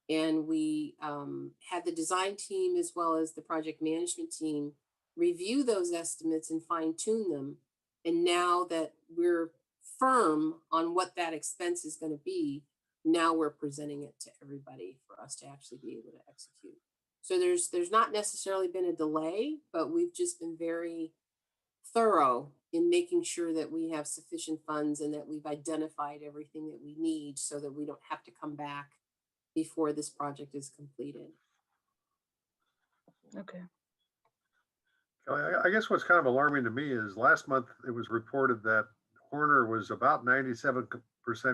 And we had the design team as well as the project management team review those estimates and fine tune them. And now that we're firm on what that expense is going to be, now we're presenting it to everybody for us to actually be able to execute. So there's not necessarily been a delay, but we've just been very thorough in making sure that we have sufficient funds and that we've identified everything that we need so that we don't have to come back before this project is completed. Okay. I guess what's kind of alarming to me is last month it was reported that Horner was about 97%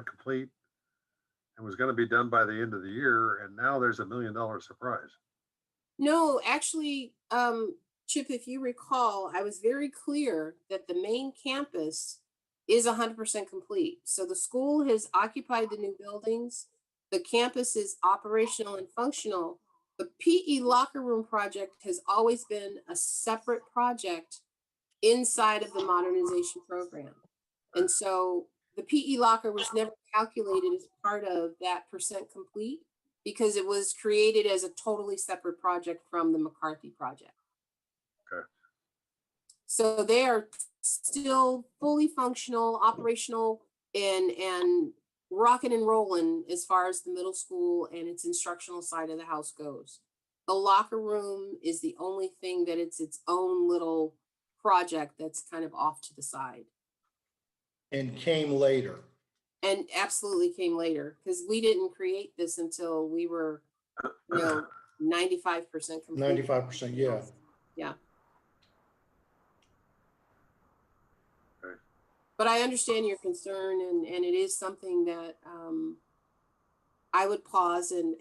complete and was going to be done by the end of the year. And now there's $1 million surprise. No, actually, Chip, if you recall, I was very clear that the main campus is 100% complete. So the school has occupied the new buildings. The campus is operational and functional. The PE locker room project has always been a separate project inside of the modernization program. And so the PE locker was never calculated as part of that percent complete because it was created as a totally separate project from the McCarthy project. Okay. So they are still fully functional, operational, and rocking and rolling as far as the middle school and its instructional side of the house goes. The locker room is the only thing that it's its own little project that's kind of off to the side. And came later. And absolutely came later because we didn't create this until we were, 95% complete. 95%, yeah. Yeah. Okay. But I understand your concern and it is something that I would pause and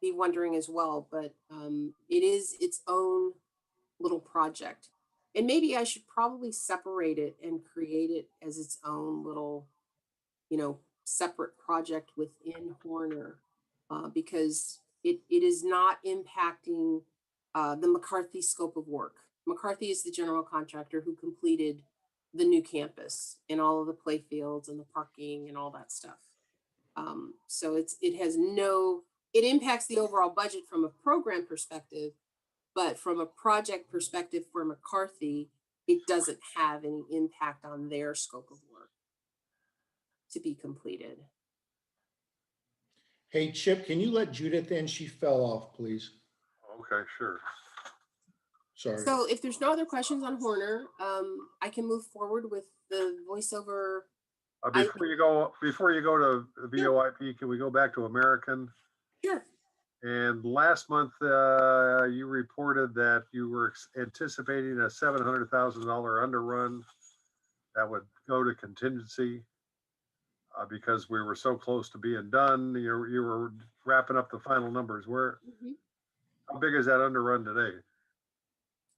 be wondering as well, but it is its own little project. And maybe I should probably separate it and create it as its own little, separate project within Horner because it is not impacting the McCarthy scope of work. McCarthy is the general contractor who completed the new campus and all of the play fields and the parking and all that stuff. So it impacts the overall budget from a program perspective, but from a project perspective for McCarthy, it doesn't have any impact on their scope of work to be completed. Hey, Chip, can you let Judith in? She fell off, please. Okay, sure. Sorry. So if there's no other questions on Horner, I can move forward with the voiceover. Before you go to VoIP, can we go back to American? Sure. And last month, you reported that you were anticipating a $700,000 underrun that would go to contingency because we were so close to being done. You were wrapping up the final numbers. How big is that underrun today?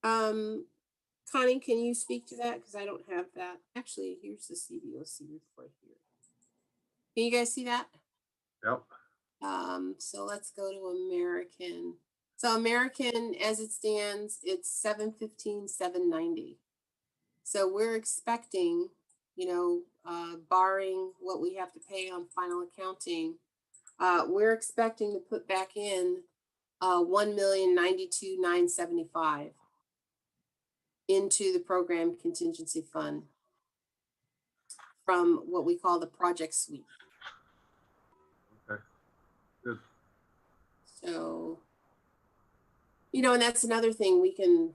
Connie, can you speak to that? Because I don't have that. Actually, here's the CBOC report here. Can you guys see that? Yep. So let's go to American. So American, as it stands, it's 715, 790. So we're expecting, barring what we have to pay on final accounting, we're expecting to put back in 1,092,975 into the program contingency fund from what we call the project suite. Okay, good. So, and that's another thing we can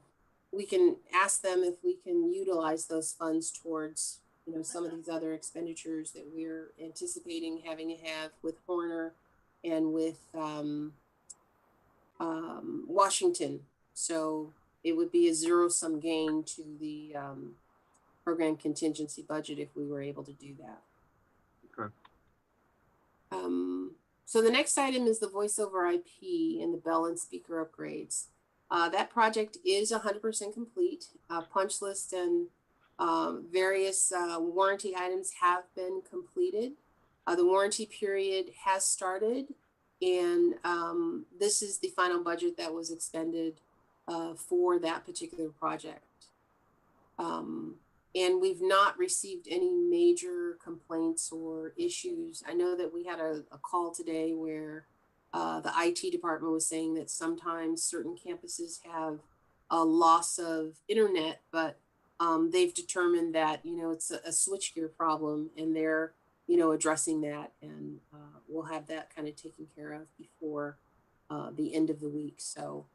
ask them if we can utilize those funds towards, some of these other expenditures that we're anticipating having to have with Horner and with Washington. So it would be a zero-sum gain to the program contingency budget if we were able to do that. Okay. So the next item is the Voiceover IP and the bell and speaker upgrades. That project is 100% complete. Punch list and various warranty items have been completed. The warranty period has started, and this is the final budget that was expended for that particular project. And we've not received any major complaints or issues. I know that we had a call today where the IT department was saying that sometimes certain campuses have a loss of internet, but they've determined that, it's a switchgear problem and they're, addressing that, and we'll have that kind of taken care of before the end of the week. So,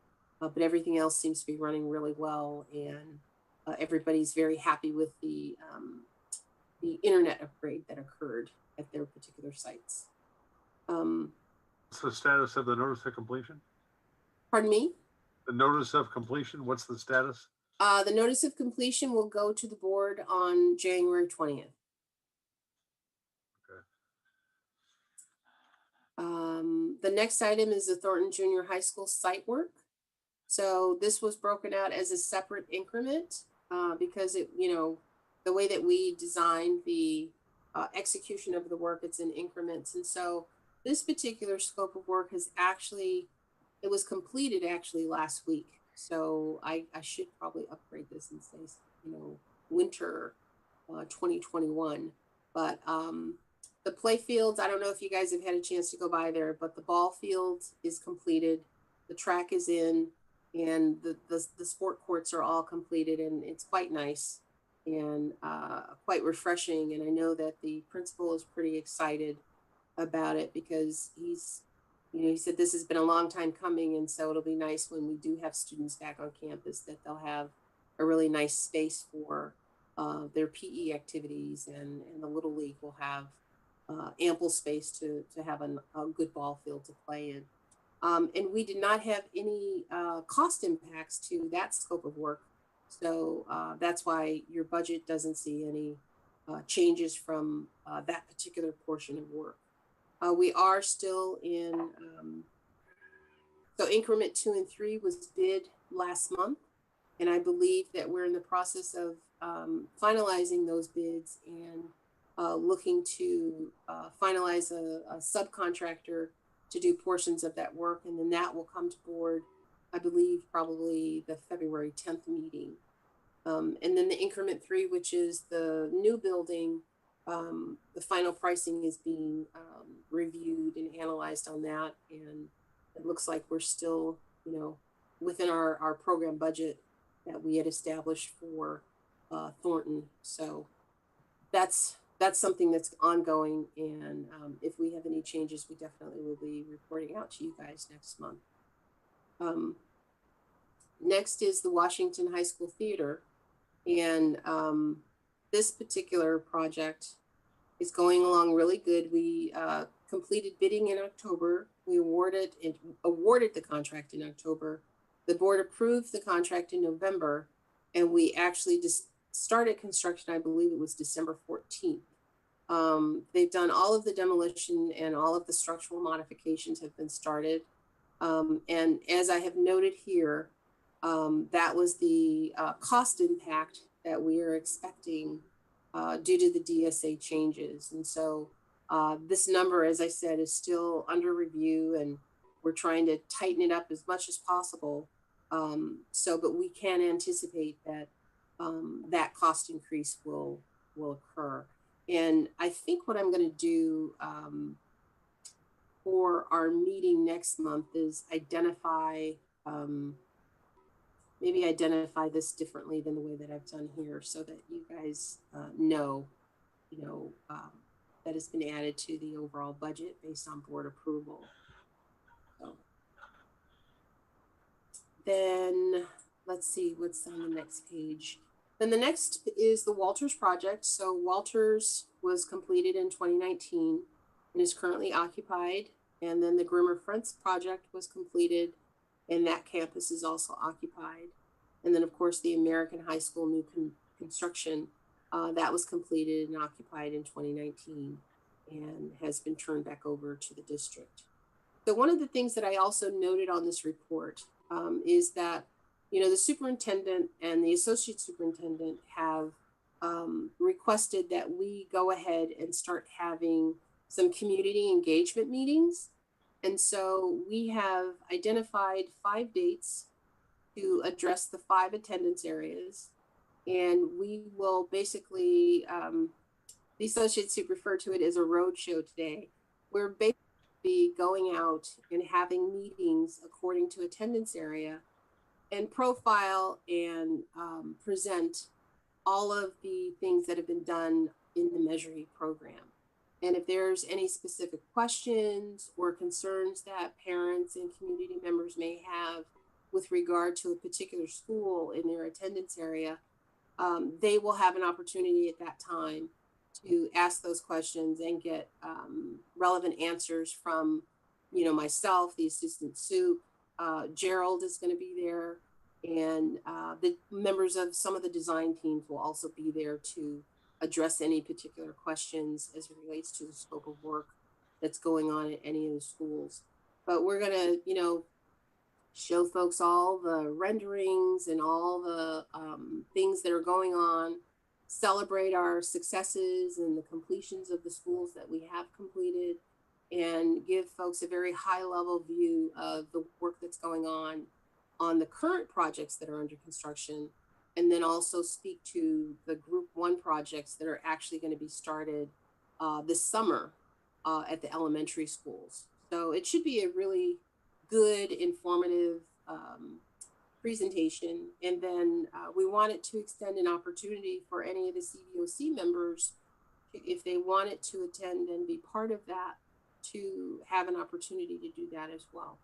but everything else seems to be running really well, and everybody's very happy with the internet upgrade that occurred at their particular sites. What's the status of the notice of completion? Pardon me? The notice of completion, what's the status? The notice of completion will go to the board on January 20th. Okay. The next item is the Thornton Junior High School site work. So this was broken out as a separate increment because it, the way that we designed the execution of the work, it's in increments. And so this particular scope of work has actually It was completed actually last week. So I should probably upgrade this and say, winter 2021. But the play fields, I don't know if you guys have had a chance to go by there, but the ball field is completed. The track is in, and the sport courts are all completed, and it's quite nice and quite refreshing. And I know that the principal is pretty excited about it because he said this has been a long time coming. And so it'll be nice when we do have students back on campus that they'll have a really nice space for their PE activities, and the Little League will have ample space to have a good ball field to play in. And we did not have any cost impacts to that scope of work. So that's why your budget doesn't see any changes from that particular portion of work. We are still in, so increment 2 and 3 was bid last month. And I believe that we're in the process of finalizing those bids and looking to finalize a subcontractor to do portions of that work. And then that will come to board, I believe, probably the February 10th meeting. And then the increment 3, which is the new building, the final pricing is being reviewed and analyzed on that. And it looks like we're still, within our program budget that we had established for Thornton. So that's something that's ongoing. And if we have any changes, we definitely will be reporting out to you guys next month. Next is the Washington High School Theater. And this particular project is going along really good. We completed bidding in October. We awarded the contract in October. The board approved the contract in November, and we actually just started construction, I believe it was December 14th. They've done all of the demolition, and all of the structural modifications have been started. And as I have noted here, that was the cost impact that we are expecting due to the DSA changes. And so this number, as I said, is still under review, and we're trying to tighten it up as much as possible. But we can anticipate that that cost increase will occur. And I think what I'm going to do for our meeting next month is identify this differently than the way that I've done here, so that you guys know that it's been added to the overall budget based on board approval. So then let's see what's on the next page. Then the next is the Walters project. So Walters was completed in 2019 and is currently occupied. And then the Grimmer Fronts project was completed, and that campus is also occupied. And then of course the American High School new construction, that was completed and occupied in 2019 and has been turned back over to the district. So one of the things that I also noted on this report is that, the superintendent and the associate superintendent have requested that we go ahead and start having some community engagement meetings. And so we have identified 5 dates to address the 5 attendance areas. And we will basically, the associate super referred to it as a road show today. We're basically going out and having meetings according to attendance area, and profile and present all of the things that have been done in the Measure E program. And if there's any specific questions or concerns that parents and community members may have with regard to a particular school in their attendance area, they will have an opportunity at that time to ask those questions and get relevant answers from, myself, the assistant soup. Gerald is going to be there, and the members of some of the design teams will also be there to address any particular questions as it relates to the scope of work that's going on at any of the schools. But we're going to, show folks all the renderings and all the things that are going on, celebrate our successes and the completions of the schools that we have completed, and give folks a very high level view of the work that's going on the current projects that are under construction, and then also speak to the group 1 projects that are actually going to be started this summer at the elementary schools. So it should be a really good, informative presentation. And then we wanted to extend an opportunity for any of the CBOC members, if they wanted to attend and be part of that, to have an opportunity to do that as well.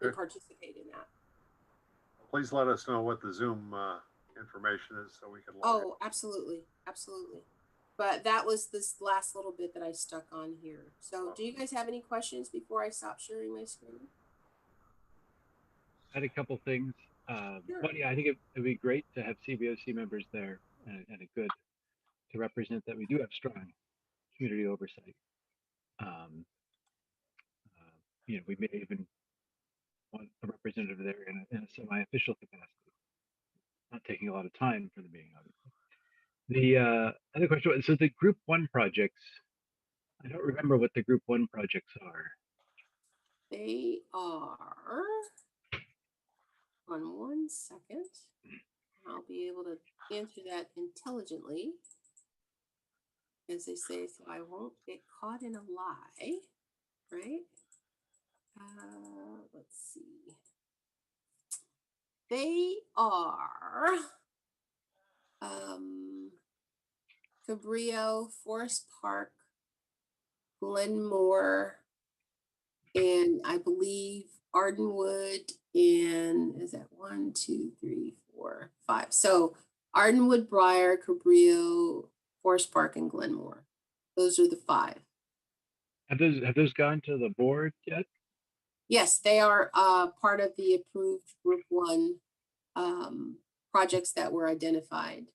And participate in that. Please let us know what the Zoom information is so we can log in. Oh, absolutely, absolutely. But that was this last little bit that I stuck on here. So do you guys have any questions before I stop sharing my screen? I had a couple things. Sure. One, yeah, I think it'd be great to have CBOC members there, and a good to represent that we do have strong community oversight. You know, we may even want a representative there in a semi-official capacity, not taking a lot of time for the meeting, obviously. The other question was, so the group 1 projects, I don't remember what the group 1 projects are. They are, on one second, I'll be able to answer that intelligently, as they say, so I won't get caught in a lie, right? Let's see. They are Cabrillo, Forest Park, Glenmore, and I believe Ardenwood, and is that 1, 2, 3, 4, 5? So Ardenwood, Briar, Cabrillo, Forest Park, and Glenmore. Those are the 5. Have those gone to the board yet? Yes, they are part of the approved group 1 projects that were identified.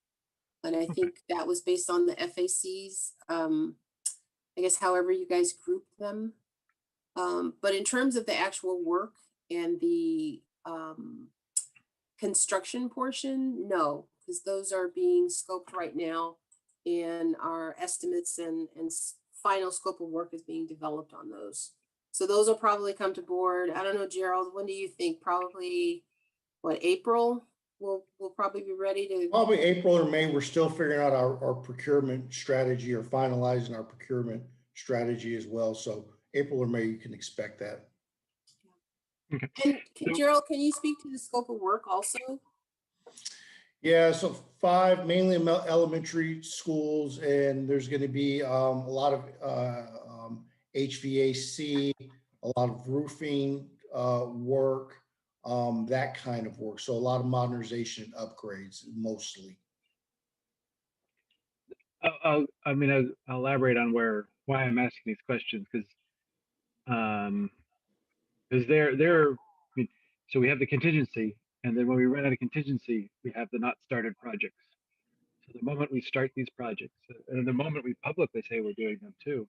And I think that was based on the FACs, I guess however you guys grouped them. But in terms of the actual work and the construction portion, no, because those are being scoped right now, and our estimates and final scope of work is being developed on those. So those will probably come to board. I don't know, Gerald, when do you think? Probably, what, April? We'll probably be ready to. Probably April or May. We're still figuring out our procurement strategy, or finalizing our procurement strategy as well. So April or May, you can expect that. Okay. And Gerald, can you speak to the scope of work also? Yeah, so 5 mainly elementary schools, and there's going to be a lot of HVAC, a lot of roofing work, that kind of work. So a lot of modernization and upgrades mostly. I'll elaborate on why I'm asking these questions, because so we have the contingency, and then when we run out of contingency, we have the not started projects. So the moment we start these projects, and the moment we publicly say we're doing them too,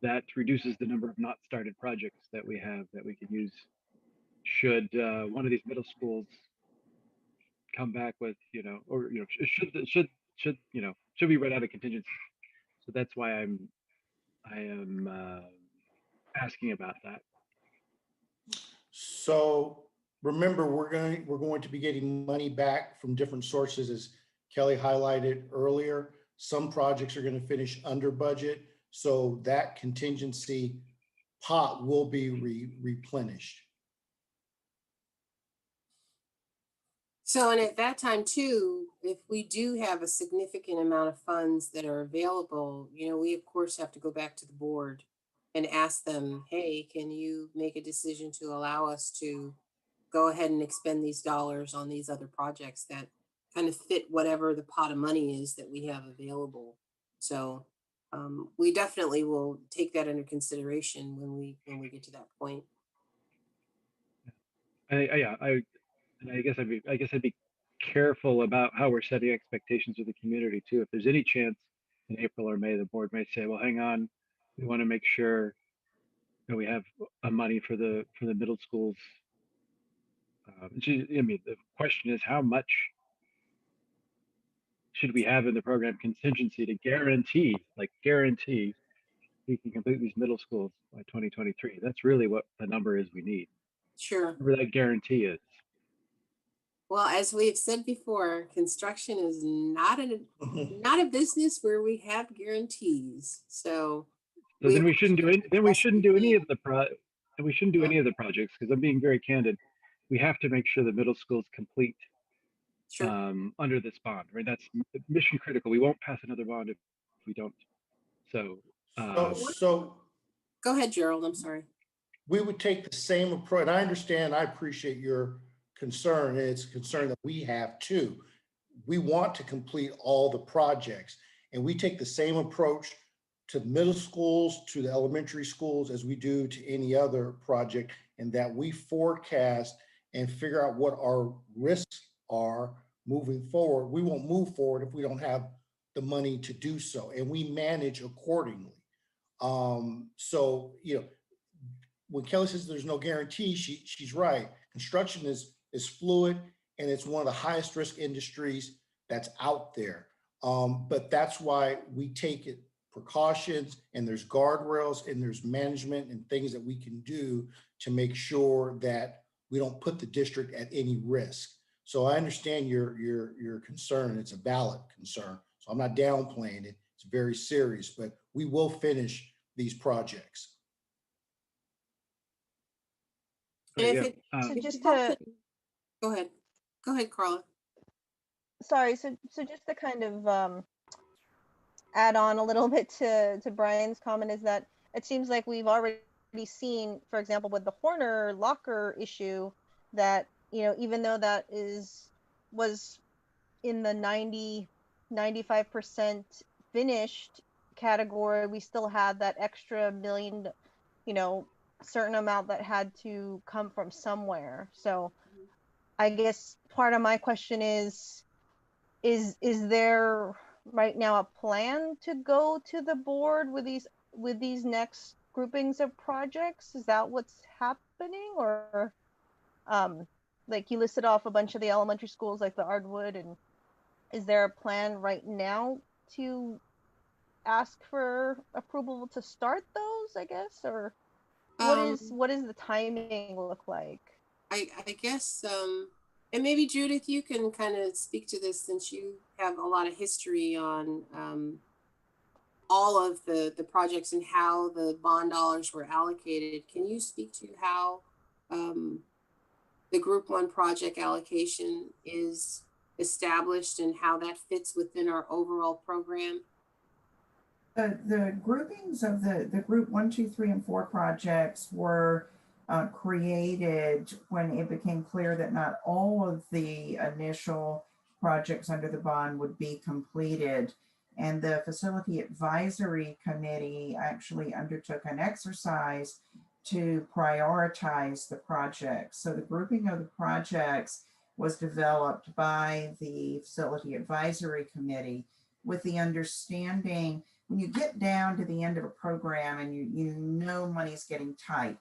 that reduces the number of not started projects that we have that we can use should one of these middle schools come back with, or should we run out of contingency. So that's why I am asking about that. So remember, we're going to be getting money back from different sources, as Kelly highlighted earlier. Some projects are going to finish under budget, so that contingency pot will be replenished. So, and at that time too, if we do have a significant amount of funds that are available, we of course have to go back to the board and ask them, hey, can you make a decision to allow us to go ahead and expend these dollars on these other projects that kind of fit whatever the pot of money is that we have available. So we definitely will take that under consideration when we get to that point. I guess I'd be careful about how we're setting expectations with the community too. If there's any chance in April or May, the board may say, well, hang on, we want to make sure that we have money for the middle schools. The question is, how much should we have in the program contingency to guarantee we can complete these middle schools by 2023. That's really what the number is we need. Sure. Whatever that guarantee is. Well, as we've said before, construction is not a business where we have guarantees. So then we shouldn't do any, then we shouldn't do any of the Yeah. any of the projects, because I'm being very candid. We have to make sure the middle school is complete Sure. under this bond, right? That's mission critical. We won't pass another bond if we don't. So So Go ahead, Gerald. I'm sorry. we would take the same approach. And I understand, I appreciate your concern. And it's a concern that we have too. We want to complete all the projects, and we take the same approach to middle schools, to the elementary schools, as we do to any other project, and that we forecast and figure out what our risks are moving forward. We won't move forward if we don't have the money to do so, and we manage accordingly. So, you know, when Kelly says there's no guarantee, she's right. Construction is fluid, and it's one of the highest risk industries that's out there. But that's why we take it precautions, and there's guardrails, and there's management and things that we can do to make sure that we don't put the district at any risk. So I understand your concern. It's a valid concern. So I'm not downplaying it. It's very serious, but we will finish these projects. And if yeah, it, So if just you have to, to- go ahead. Go ahead, Carla. sorry, so just to kind of add on a little bit to Brian's comment is that it seems like we've already seen, for example, with the Horner locker issue, that, you know, even though that was in the 95% finished category, we still had that extra million, you know, certain amount that had to come from somewhere. So I guess part of my question is there right now a plan to go to the board with these next groupings of projects? Is that what's happening? Or like you listed off a bunch of the elementary schools like the Ardwood, and is there a plan right now to ask for approval to start those, I guess? Or what is the timing look like? I guess, and maybe Judith, you can kind of speak to this since you have a lot of history on all of the projects and how the bond dollars were allocated. Can you speak to how the Group 1 project allocation is established and how that fits within our overall program? The groupings of the Group 1, 2, 3, and 4 projects were created when it became clear that not all of the initial projects under the bond would be completed. And the Facility Advisory Committee actually undertook an exercise to prioritize the projects. So the grouping of the projects was developed by the Facility Advisory Committee with the understanding, when you get down to the end of a program and you know money's getting tight,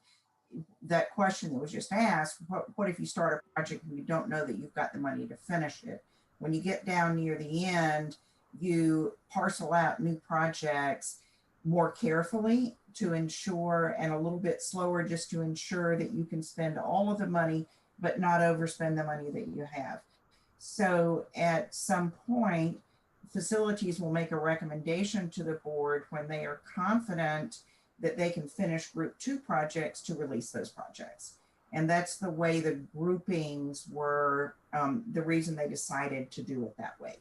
that question that was just asked, what if you start a project and you don't know that you've got the money to finish it? When you get down near the end, you parcel out new projects more carefully to ensure, and a little bit slower just to ensure that you can spend all of the money, but not overspend the money that you have. So at some point, facilities will make a recommendation to the board when they are confident that they can finish Group 2 projects to release those projects. And that's the way the groupings were, the reason they decided to do it that way.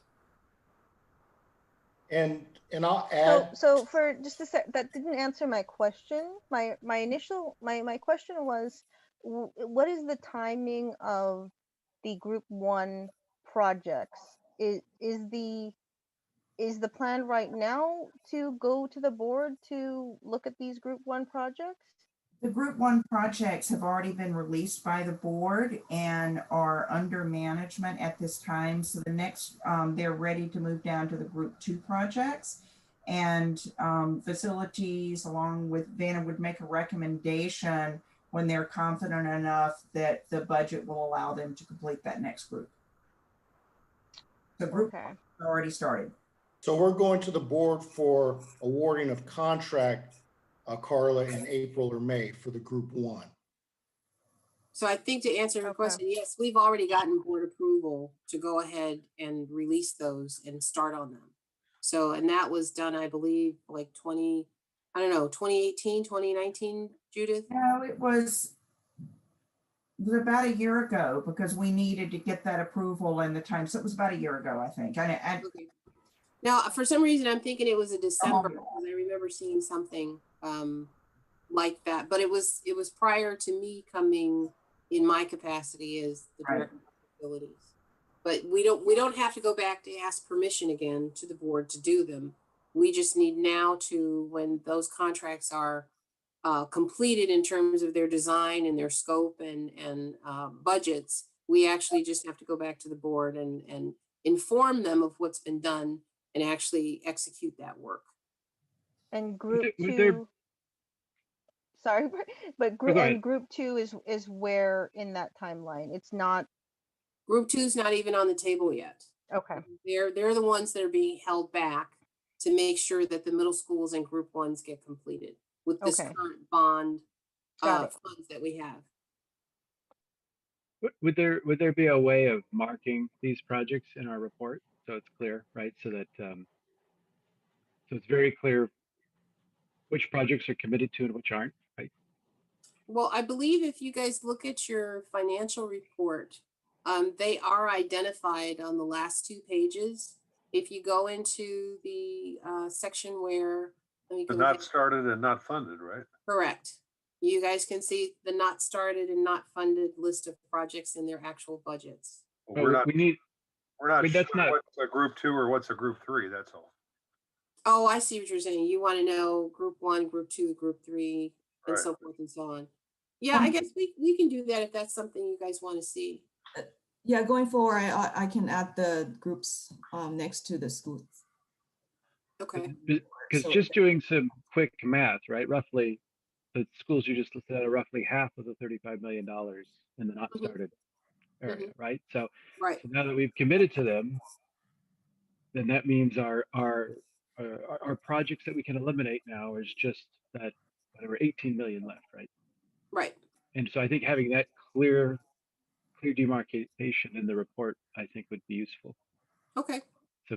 And I'll add. So for just a sec, that didn't answer my question. My question was, what is the timing of the Group 1 projects? Is the plan right now to go to the board to look at these Group 1 projects? The Group 1 projects have already been released by the board and are under management at this time. So the next, they're ready to move down to the Group 2 projects. And facilities, along with Vanna, would make a recommendation when they're confident enough that the budget will allow them to complete that next group. The group already started. So we're going to the board for awarding of contract Carla, in April or May for the group one. So I think to answer your Okay. question, yes, we've already gotten board approval to go ahead and release those and start on them. So, and that was done, I believe, like 2018, 2019, Judith? No, it was about a year ago because we needed to get that approval in the time. So it was about a year ago, I think. And Okay. Now, for some reason, I'm thinking it was a December, because I remember seeing something like that, but it was prior to me coming in my capacity as the Right. director of facilities. But we don't have to go back to ask permission again to the board to do them. We just need now to, when those contracts are completed in terms of their design and their scope and budgets, we actually just have to go back to the board and inform them of what's been done and actually execute that work. And group would there- two, sorry, but go ahead. group two is where in that timeline? It's not, Group 2 is not even on the table yet. okay, They're the ones that are being held back to make sure that the middle schools and group ones get completed with this Okay. current bond Got it. funds that we have. Would there be a way of marking these projects in our report so it's clear, right? So that so it's very clear which projects are committed to and which aren't, right? Well, I believe if you guys look at your financial report, they are identified on the last 2 pages. If you go into the section where, let me The go not ahead. started and not funded, right? Correct. You guys can see the not started and not funded list of projects in their actual budgets. Well, we're not We need, we're not I mean, sure that's not- what's a group 2 or what's a group 3. That's all. Oh, I see what you're saying. You want to know group 1, group 2, group 3, and Right. so forth and so on. Yeah, I guess we can do that if that's something you guys want to see. Yeah, going forward, I can add the groups next to the schools. Okay. because So- just doing some quick math, right? Roughly, the schools you just listed out are roughly half of the $35 million in the not Mhm. started area, right? So Right. now that we've committed to them, then that means our projects that we can eliminate now is just that whatever 18 million left, right? Right. And so I think having that clear demarcation in the report, I think would be useful. Okay. So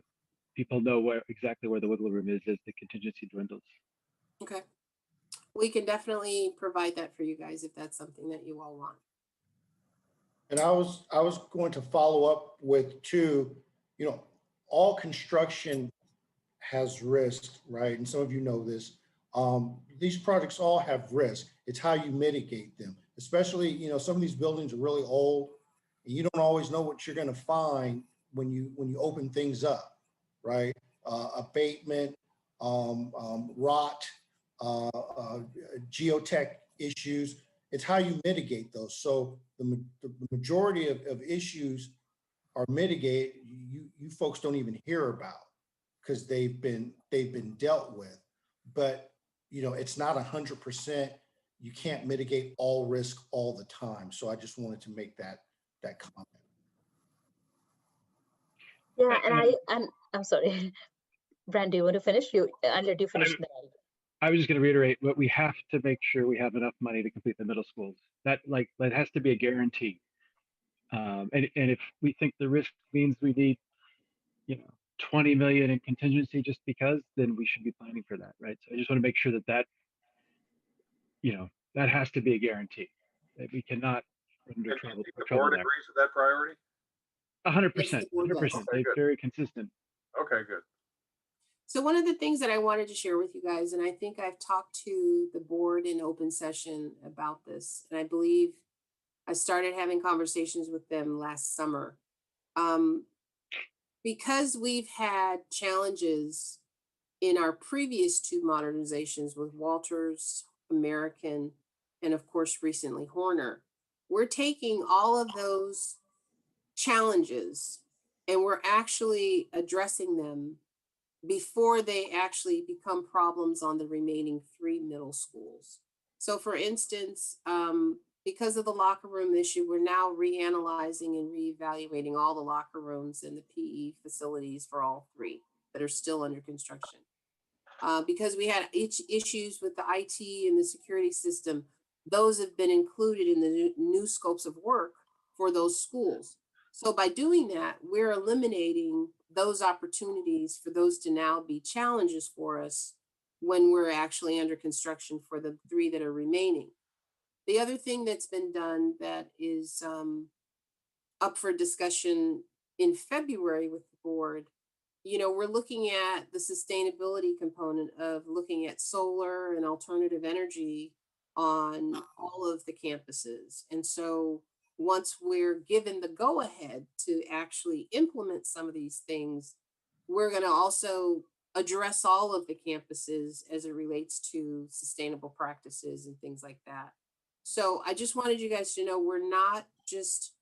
people know exactly where the wiggle room is as the contingency dwindles. Okay. We can definitely provide that for you guys if that's something that you all want. And I was going to follow up with too, all construction has risk, right? And some of you know this. These projects all have risk. It's how you mitigate them, especially, some of these buildings are really old and you don't always know what you're going to find when you open things up, right? Abatement, rot, geotech issues. It's how you mitigate those. So the majority of issues are mitigated. You folks don't even hear about because they've been dealt with. But it's not 100%. You can't mitigate all risk all the time. So I just wanted to make that comment. Yeah, and I'm sorry, Brand, do you want to finish? I'll let you finish. I was just going to reiterate what we have to make sure we have enough money to complete the middle schools. That has to be a guarantee. And if we think the risk means we need, 20 million in contingency just because, then we should be planning for that, right? So I just want to make sure that that has to be a guarantee. That we cannot run into And trouble. the board there. agrees with that priority? 100%, board does. 100%. They're good. very consistent. Okay, good. So one of the things that I wanted to share with you guys, and I think I've talked to the board in open session about this, and I believe I started having conversations with them last summer. Because we've had challenges in our previous 2 modernizations with Walters, American, and of course, recently Horner, we're taking all of those challenges and we're actually addressing them before they actually become problems on the remaining 3 middle schools. So for instance, because of the locker room issue, we're now reanalyzing and reevaluating all the locker rooms and the PE facilities for all 3 that are still under construction. because we had issues with the IT and the security system. Those have been included in the new scopes of work for those schools. So by doing that, we're eliminating those opportunities for those to now be challenges for us when we're actually under construction for the 3 that are remaining. The other thing that's been done that is up for discussion in February with the board, you know, we're looking at the sustainability component of looking at solar and alternative energy on all of the campuses. And so once we're given the go ahead to actually implement some of these things, we're going to also address all of the campuses as it relates to sustainable practices and things like that. So I just wanted you guys to know we're not just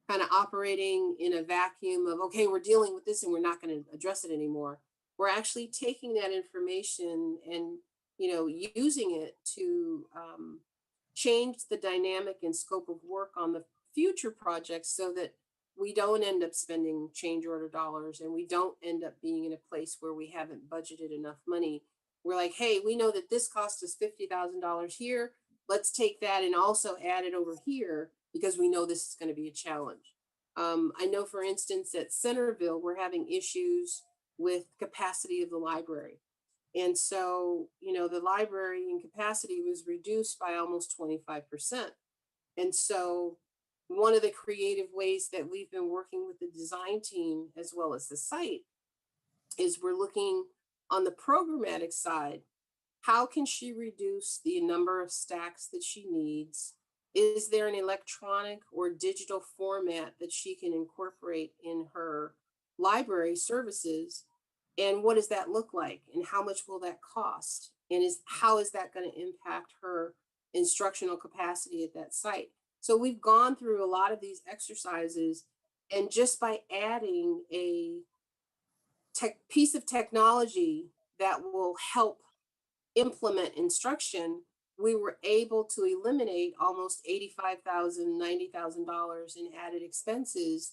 kind of operating in a vacuum of, okay, we're dealing with this and we're not going to address it anymore. We're actually taking that information and, you know, using it to change the dynamic and scope of work on the future projects so that we don't end up spending change order dollars and we don't end up being in a place where we haven't budgeted enough money. We're like, hey, we know that this cost us $50,000 here. Let's take that and also add it over here because we know this is going to be a challenge. I know, for instance, at Centerville, we're having issues with capacity of the library. And so, you know, the library in capacity was reduced by almost 25%. And so one of the creative ways that we've been working with the design team as well as the site is we're looking on the programmatic side. How can she reduce the number of stacks that she needs? Is there an electronic or digital format that she can incorporate in her library services? And what does that look like? And how much will that cost? And how is that going to impact her instructional capacity at that site? So we've gone through a lot of these exercises, and just by adding a piece of technology that will help implement instruction, we were able to eliminate almost $85,000, $90,000 in added expenses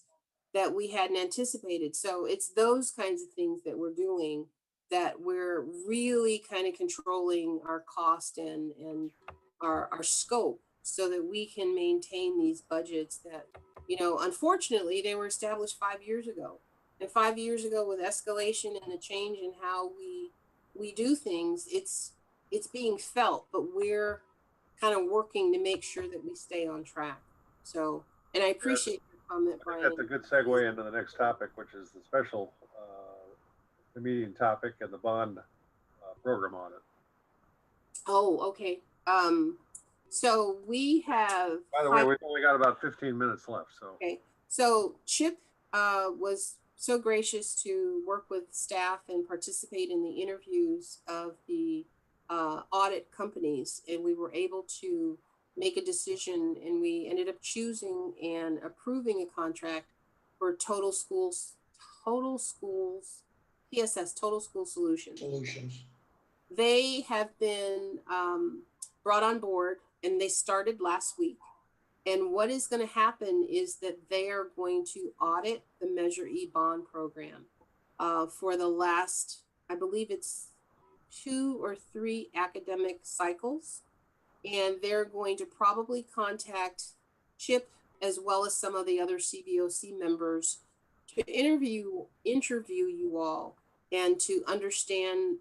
that we hadn't anticipated. So it's those kinds of things that we're doing that we're really kind of controlling our cost and our scope so that we can maintain these budgets that, you know, unfortunately they were established 5 years ago. And 5 years ago, with escalation and the change in how we do things, it's being felt, but we're kind of working to make sure that we stay on track. So, and I appreciate your comment, Brian. That's a good segue into the next topic, which is the special the meeting topic and the bond program audit. Oh, okay. So we have. By the way, we've only got about 15 minutes left. So. Okay. So Chip was so gracious to work with staff and participate in the interviews of the audit companies, and we were able to make a decision, and we ended up choosing and approving a contract for Total Schools PSS, Total School Solutions. They have been brought on board, and they started last week. And what is going to happen is that they are going to audit the Measure E bond program for the last, I believe it's 2 or 3 academic cycles. And they're going to probably contact Chip as well as some of the other CBOC members to interview you all and to understand,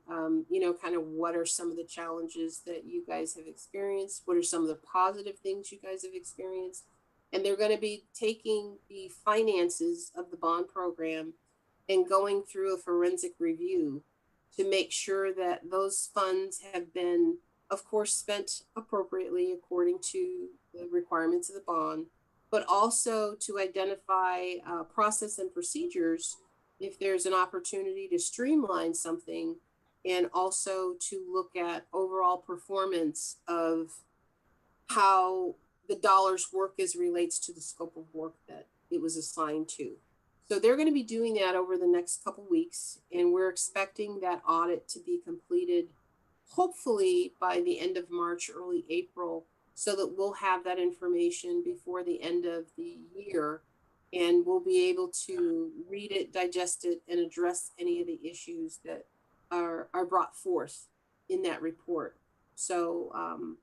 you know, kind of what are some of the challenges that you guys have experienced? What are some of the positive things you guys have experienced? And they're going to be taking the finances of the bond program and going through a forensic review to make sure that those funds have been, of course, spent appropriately according to the requirements of the bond, but also to identify process and procedures if there's an opportunity to streamline something, and also to look at overall performance of how the dollars work as relates to the scope of work that it was assigned to. So they're going to be doing that over the next couple of weeks, and we're expecting that audit to be completed hopefully by the end of March, early April, so that we'll have that information before the end of the year, and we'll be able to read it, digest it, and address any of the issues that are brought forth in that report. So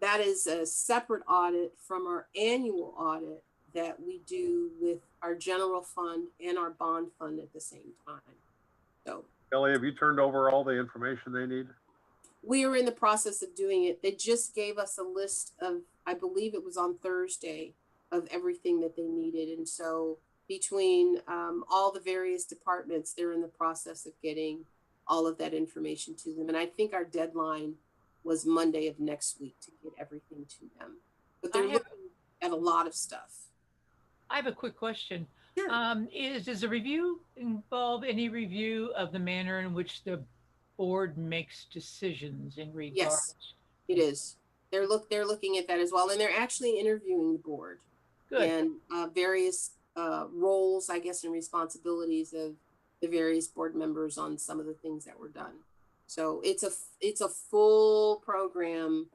that is a separate audit from our annual audit that we do with our general fund and our bond fund at the same time. So Kelly, have you turned over all the information they need? we are in the process of doing it. They just gave us a list of, I believe it was on Thursday, of everything that they needed. And so between all the various departments, they're in the process of getting all of that information to them. And I think our deadline was Monday of next week to get everything to them. But they're looking at a lot of stuff. I have a quick question. Sure. Does the review involve any review of the manner in which the board makes decisions in regards? Yes, it is. They're looking at that as well, and they're actually interviewing the board. Good. And various roles, I guess, and responsibilities of the various board members on some of the things that were done. So it's a full program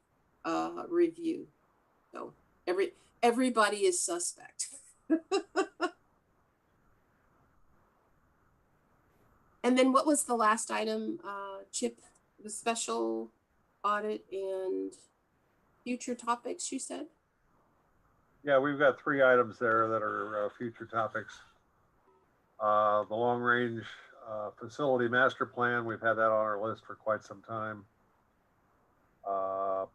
review. So everybody is suspect. And then what was the last item, Chip? The special audit and future topics, you said? Yeah, we've got 3 items there that are future topics. The long range facility master plan, we've had that on our list for quite some time. A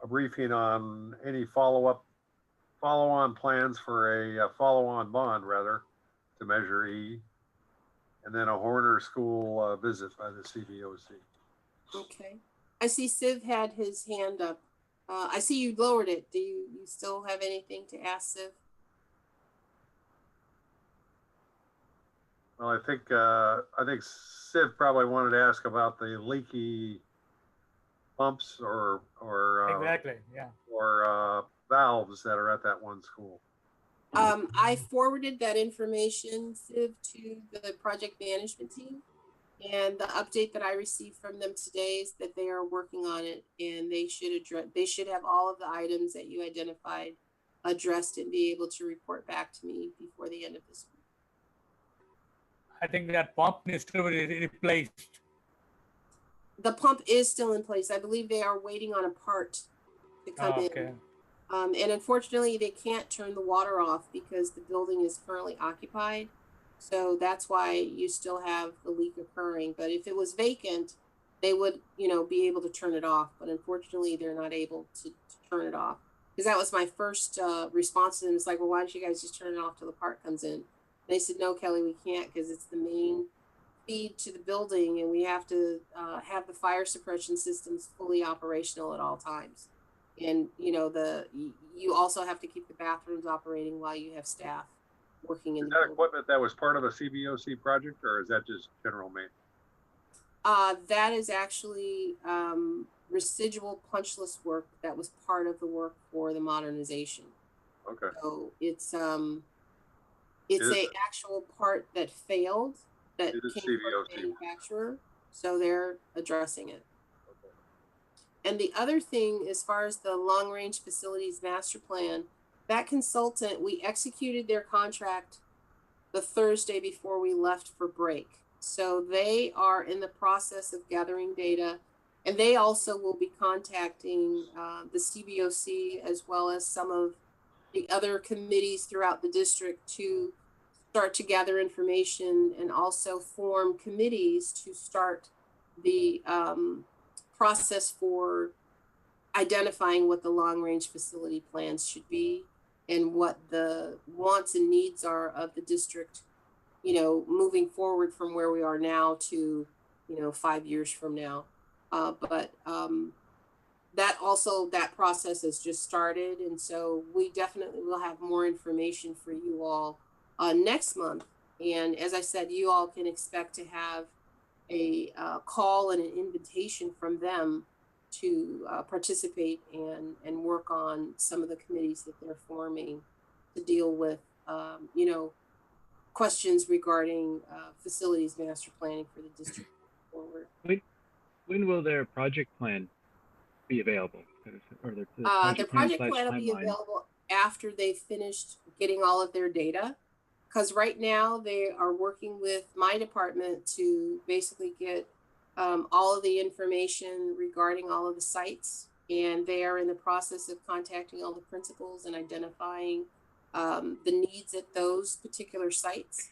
briefing on any follow-on plans for a follow-on bond, rather, to Measure E. And then a Horner School visit by the CBOC. Okay. I see Siv had his hand up. I see you lowered it. Do you still have anything to ask, Siv? Well, I think Siv probably wanted to ask about the leaky pumps or Exactly, yeah. or valves that are at that one school. I forwarded that information, Siv, to the project management team. And the update that I received from them today is that they are working on it, and they should have all of the items that you identified addressed and be able to report back to me before the end of this week. I think that pump needs to be replaced. The pump is still in place. I believe they are waiting on a part to come in. And unfortunately, they can't turn the water off because the building is currently occupied. So that's why you still have the leak occurring. But if it was vacant, they would, be able to turn it off. But unfortunately, they're not able to turn it off. Because that was my first response to them. It's like, well, why don't you guys just turn it off till the part comes in? And they said, no, Kelly, we can't, because it's the main feed to the building, and we have to have the fire suppression systems fully operational at all times. And you also have to keep the bathrooms operating while you have staff working in the building. Is that equipment that was part of a CBOC project, or is that just general maintenance? That is actually residual punch list work that was part of the work for the modernization. Okay. So it's a actual part that failed that came from the manufacturer. So they're addressing it. And the other thing, as far as the long range facilities master plan, that consultant, we executed their contract the Thursday before we left for break. So they are in the process of gathering data, and they also will be contacting the CBOC as well as some of the other committees throughout the district to start to gather information and also form committees to start the process for identifying what the long range facility plans should be and what the wants and needs are of the district, moving forward from where we are now to, 5 years from now. But that process has just started. And so we definitely will have more information for you all next month. And as I said, you all can expect to have a call and an invitation from them to participate and work on some of the committees that they're forming to deal with, questions regarding facilities master planning for the district forward. When will their project plan be available? Or the project plan will be available after they've finished getting all of their data because right now they are working with my department to basically get all of the information regarding all of the sites. And they are in the process of contacting all the principals and identifying the needs at those particular sites.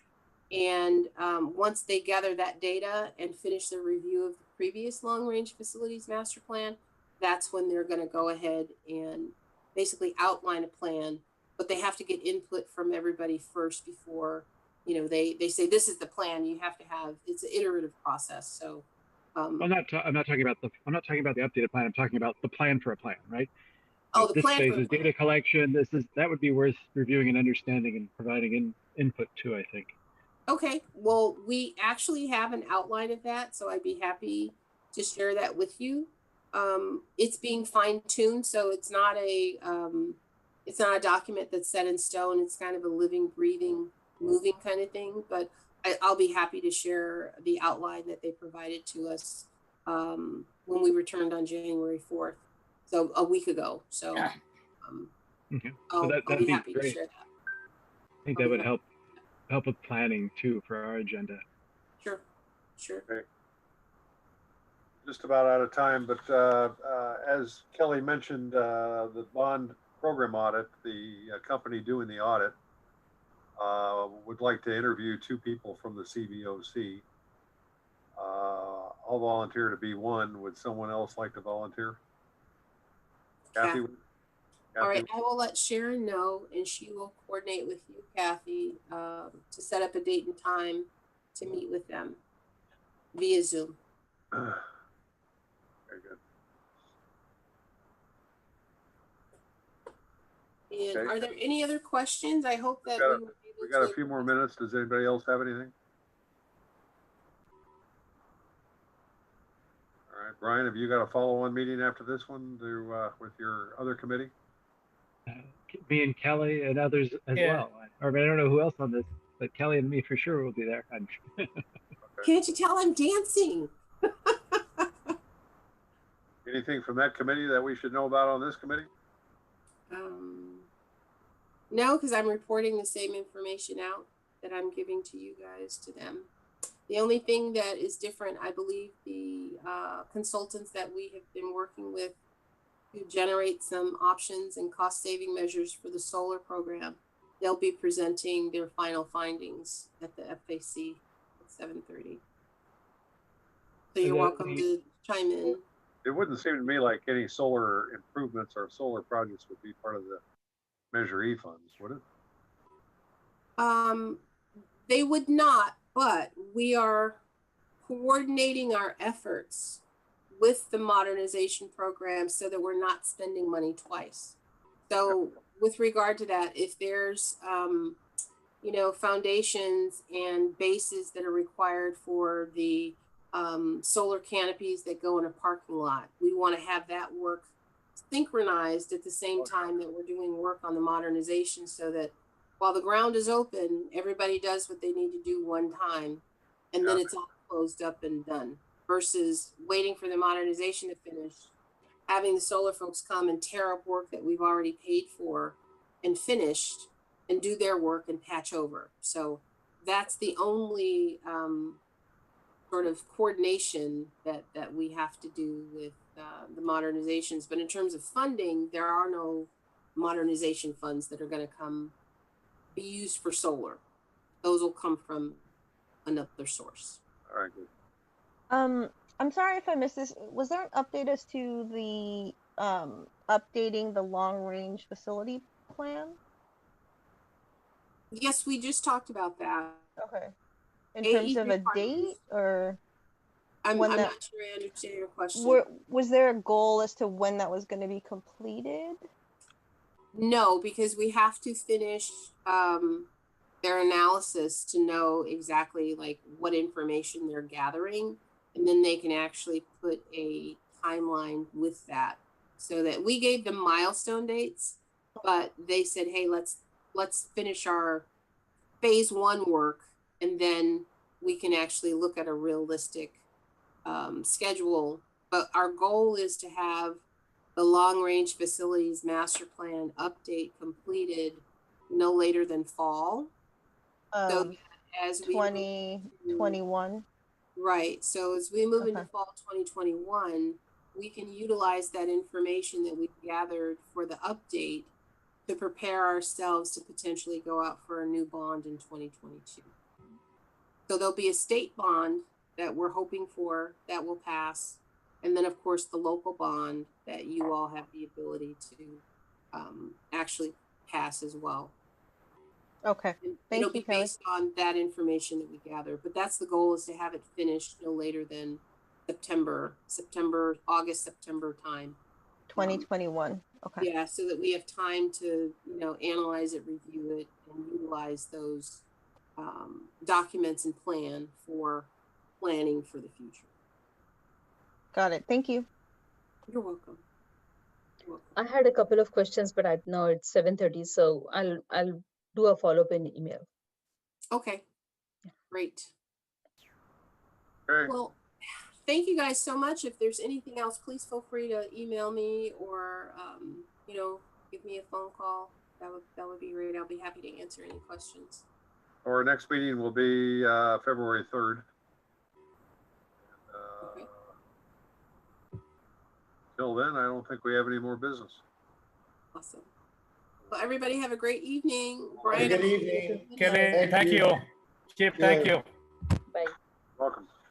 And once they gather that data and finish the review of the previous long-range facilities master plan, that's when they're going to go ahead and basically outline a plan. But they have to get input from everybody first before, you know, they say, this is the plan you have to have. It's an iterative process. So I'm not talking about the updated plan. I'm talking about the plan for a plan, right? Oh, the this plan phase for is data collection. That would be worth reviewing and understanding and providing input to, I think. Okay, well, we actually have an outline of that, so I'd be happy to share that with you. It's being fine-tuned, so it's not a document that's set in stone. It's kind of a living, breathing, moving kind of thing. But I'll be happy to share the outline that they provided to us when we returned on January 4th, so a week ago. So Okay. I'll that'd be be happy to great. share that. I think that would help with planning too for our agenda. Sure. Okay. Just about out of time, but as Kelly mentioned, the bond program audit, the company doing the audit would like to interview 2 people from the CBOC. I'll volunteer to be one. Would someone else like to volunteer? Kathy? All right, I will let Sharon know, and she will coordinate with you, Kathy, to set up a date and time to meet with them via Zoom. Very good. And Okay. are there any other questions? I hope that we got a few more minutes. Does anybody else have anything? All right, Brian, have you got a follow-on meeting after this one with your other committee? Me and Kelly and others as well. Or I don't know who else on this, but Kelly and me for sure will be there. I'm sure. Can't you tell I'm dancing? Anything from that committee that we should know about on this committee? No, because I'm reporting the same information out that I'm giving to you guys to them. The only thing that is different, I believe the consultants that we have been working with to generate some options and cost saving measures for the solar program, they'll be presenting their final findings at the FAC at 7:30. So you're welcome to chime in. It wouldn't seem to me like any solar improvements or solar projects would be part of the Measure E funds, would it? They would not, but we are coordinating our efforts with the modernization program so that we're not spending money twice. So with regard to that, if there's, you know, foundations and bases that are required for the solar canopies that go in a parking lot, we want to have that work synchronized at the same time that we're doing work on the modernization, so that while the ground is open, everybody does what they need to do one time, and then it's all closed up and done, versus waiting for the modernization to finish, having the solar folks come and tear up work that we've already paid for and finished and do their work and patch over. So that's the only sort of coordination that we have to do with the modernizations. But in terms of funding, there are no modernization funds that are going to be used for solar. Those will come from another source. All right, good. I'm sorry if I missed this. Was there an update as to the updating the long range facility plan? Yes, we just talked about that. Okay. In terms of a requirements. date, or I'm when not sure I understand your question. was there a goal as to when that was going to be completed? No, because we have to finish their analysis to know exactly like what information they're gathering, and then they can actually put a timeline with that, so that we gave them milestone dates, but they said, hey, let's finish our phase 1 work, and then we can actually look at a realistic schedule. But our goal is to have the long range facilities master plan update completed no later than fall. So as we move into- 2021. Right, so as we move into Okay. fall 2021, we can utilize that information that we've gathered for the update to prepare ourselves to potentially go out for a new bond in 2022. So there'll be a state bond that we're hoping for that will pass. And then of course the local bond that you all have the ability to actually pass as well. Okay. And Thank it'll you, be Kelly. based on that information that we gather, but that's the goal, is to have it finished no later than August, September time. 2021. Okay. Yeah, so that we have time to, analyze it, review it, and utilize those documents and plan for planning for the future. Got it. Thank you. You're welcome. You're welcome. I had a couple of questions, but I know it's 7:30, so I'll do a follow-up in email. Okay, great. Okay. Well, thank you guys so much. If there's anything else, please feel free to email me or, give me a phone call. That would be great. I'll be happy to answer any questions. Our next meeting will be February 3rd. Okay. Till then, I don't think we have any more business. Awesome. Well, everybody have a great evening. Have a Brian, good I'm- evening. Kelly, Thank thank you. you. Chip, thank Good. you. Bye. Welcome.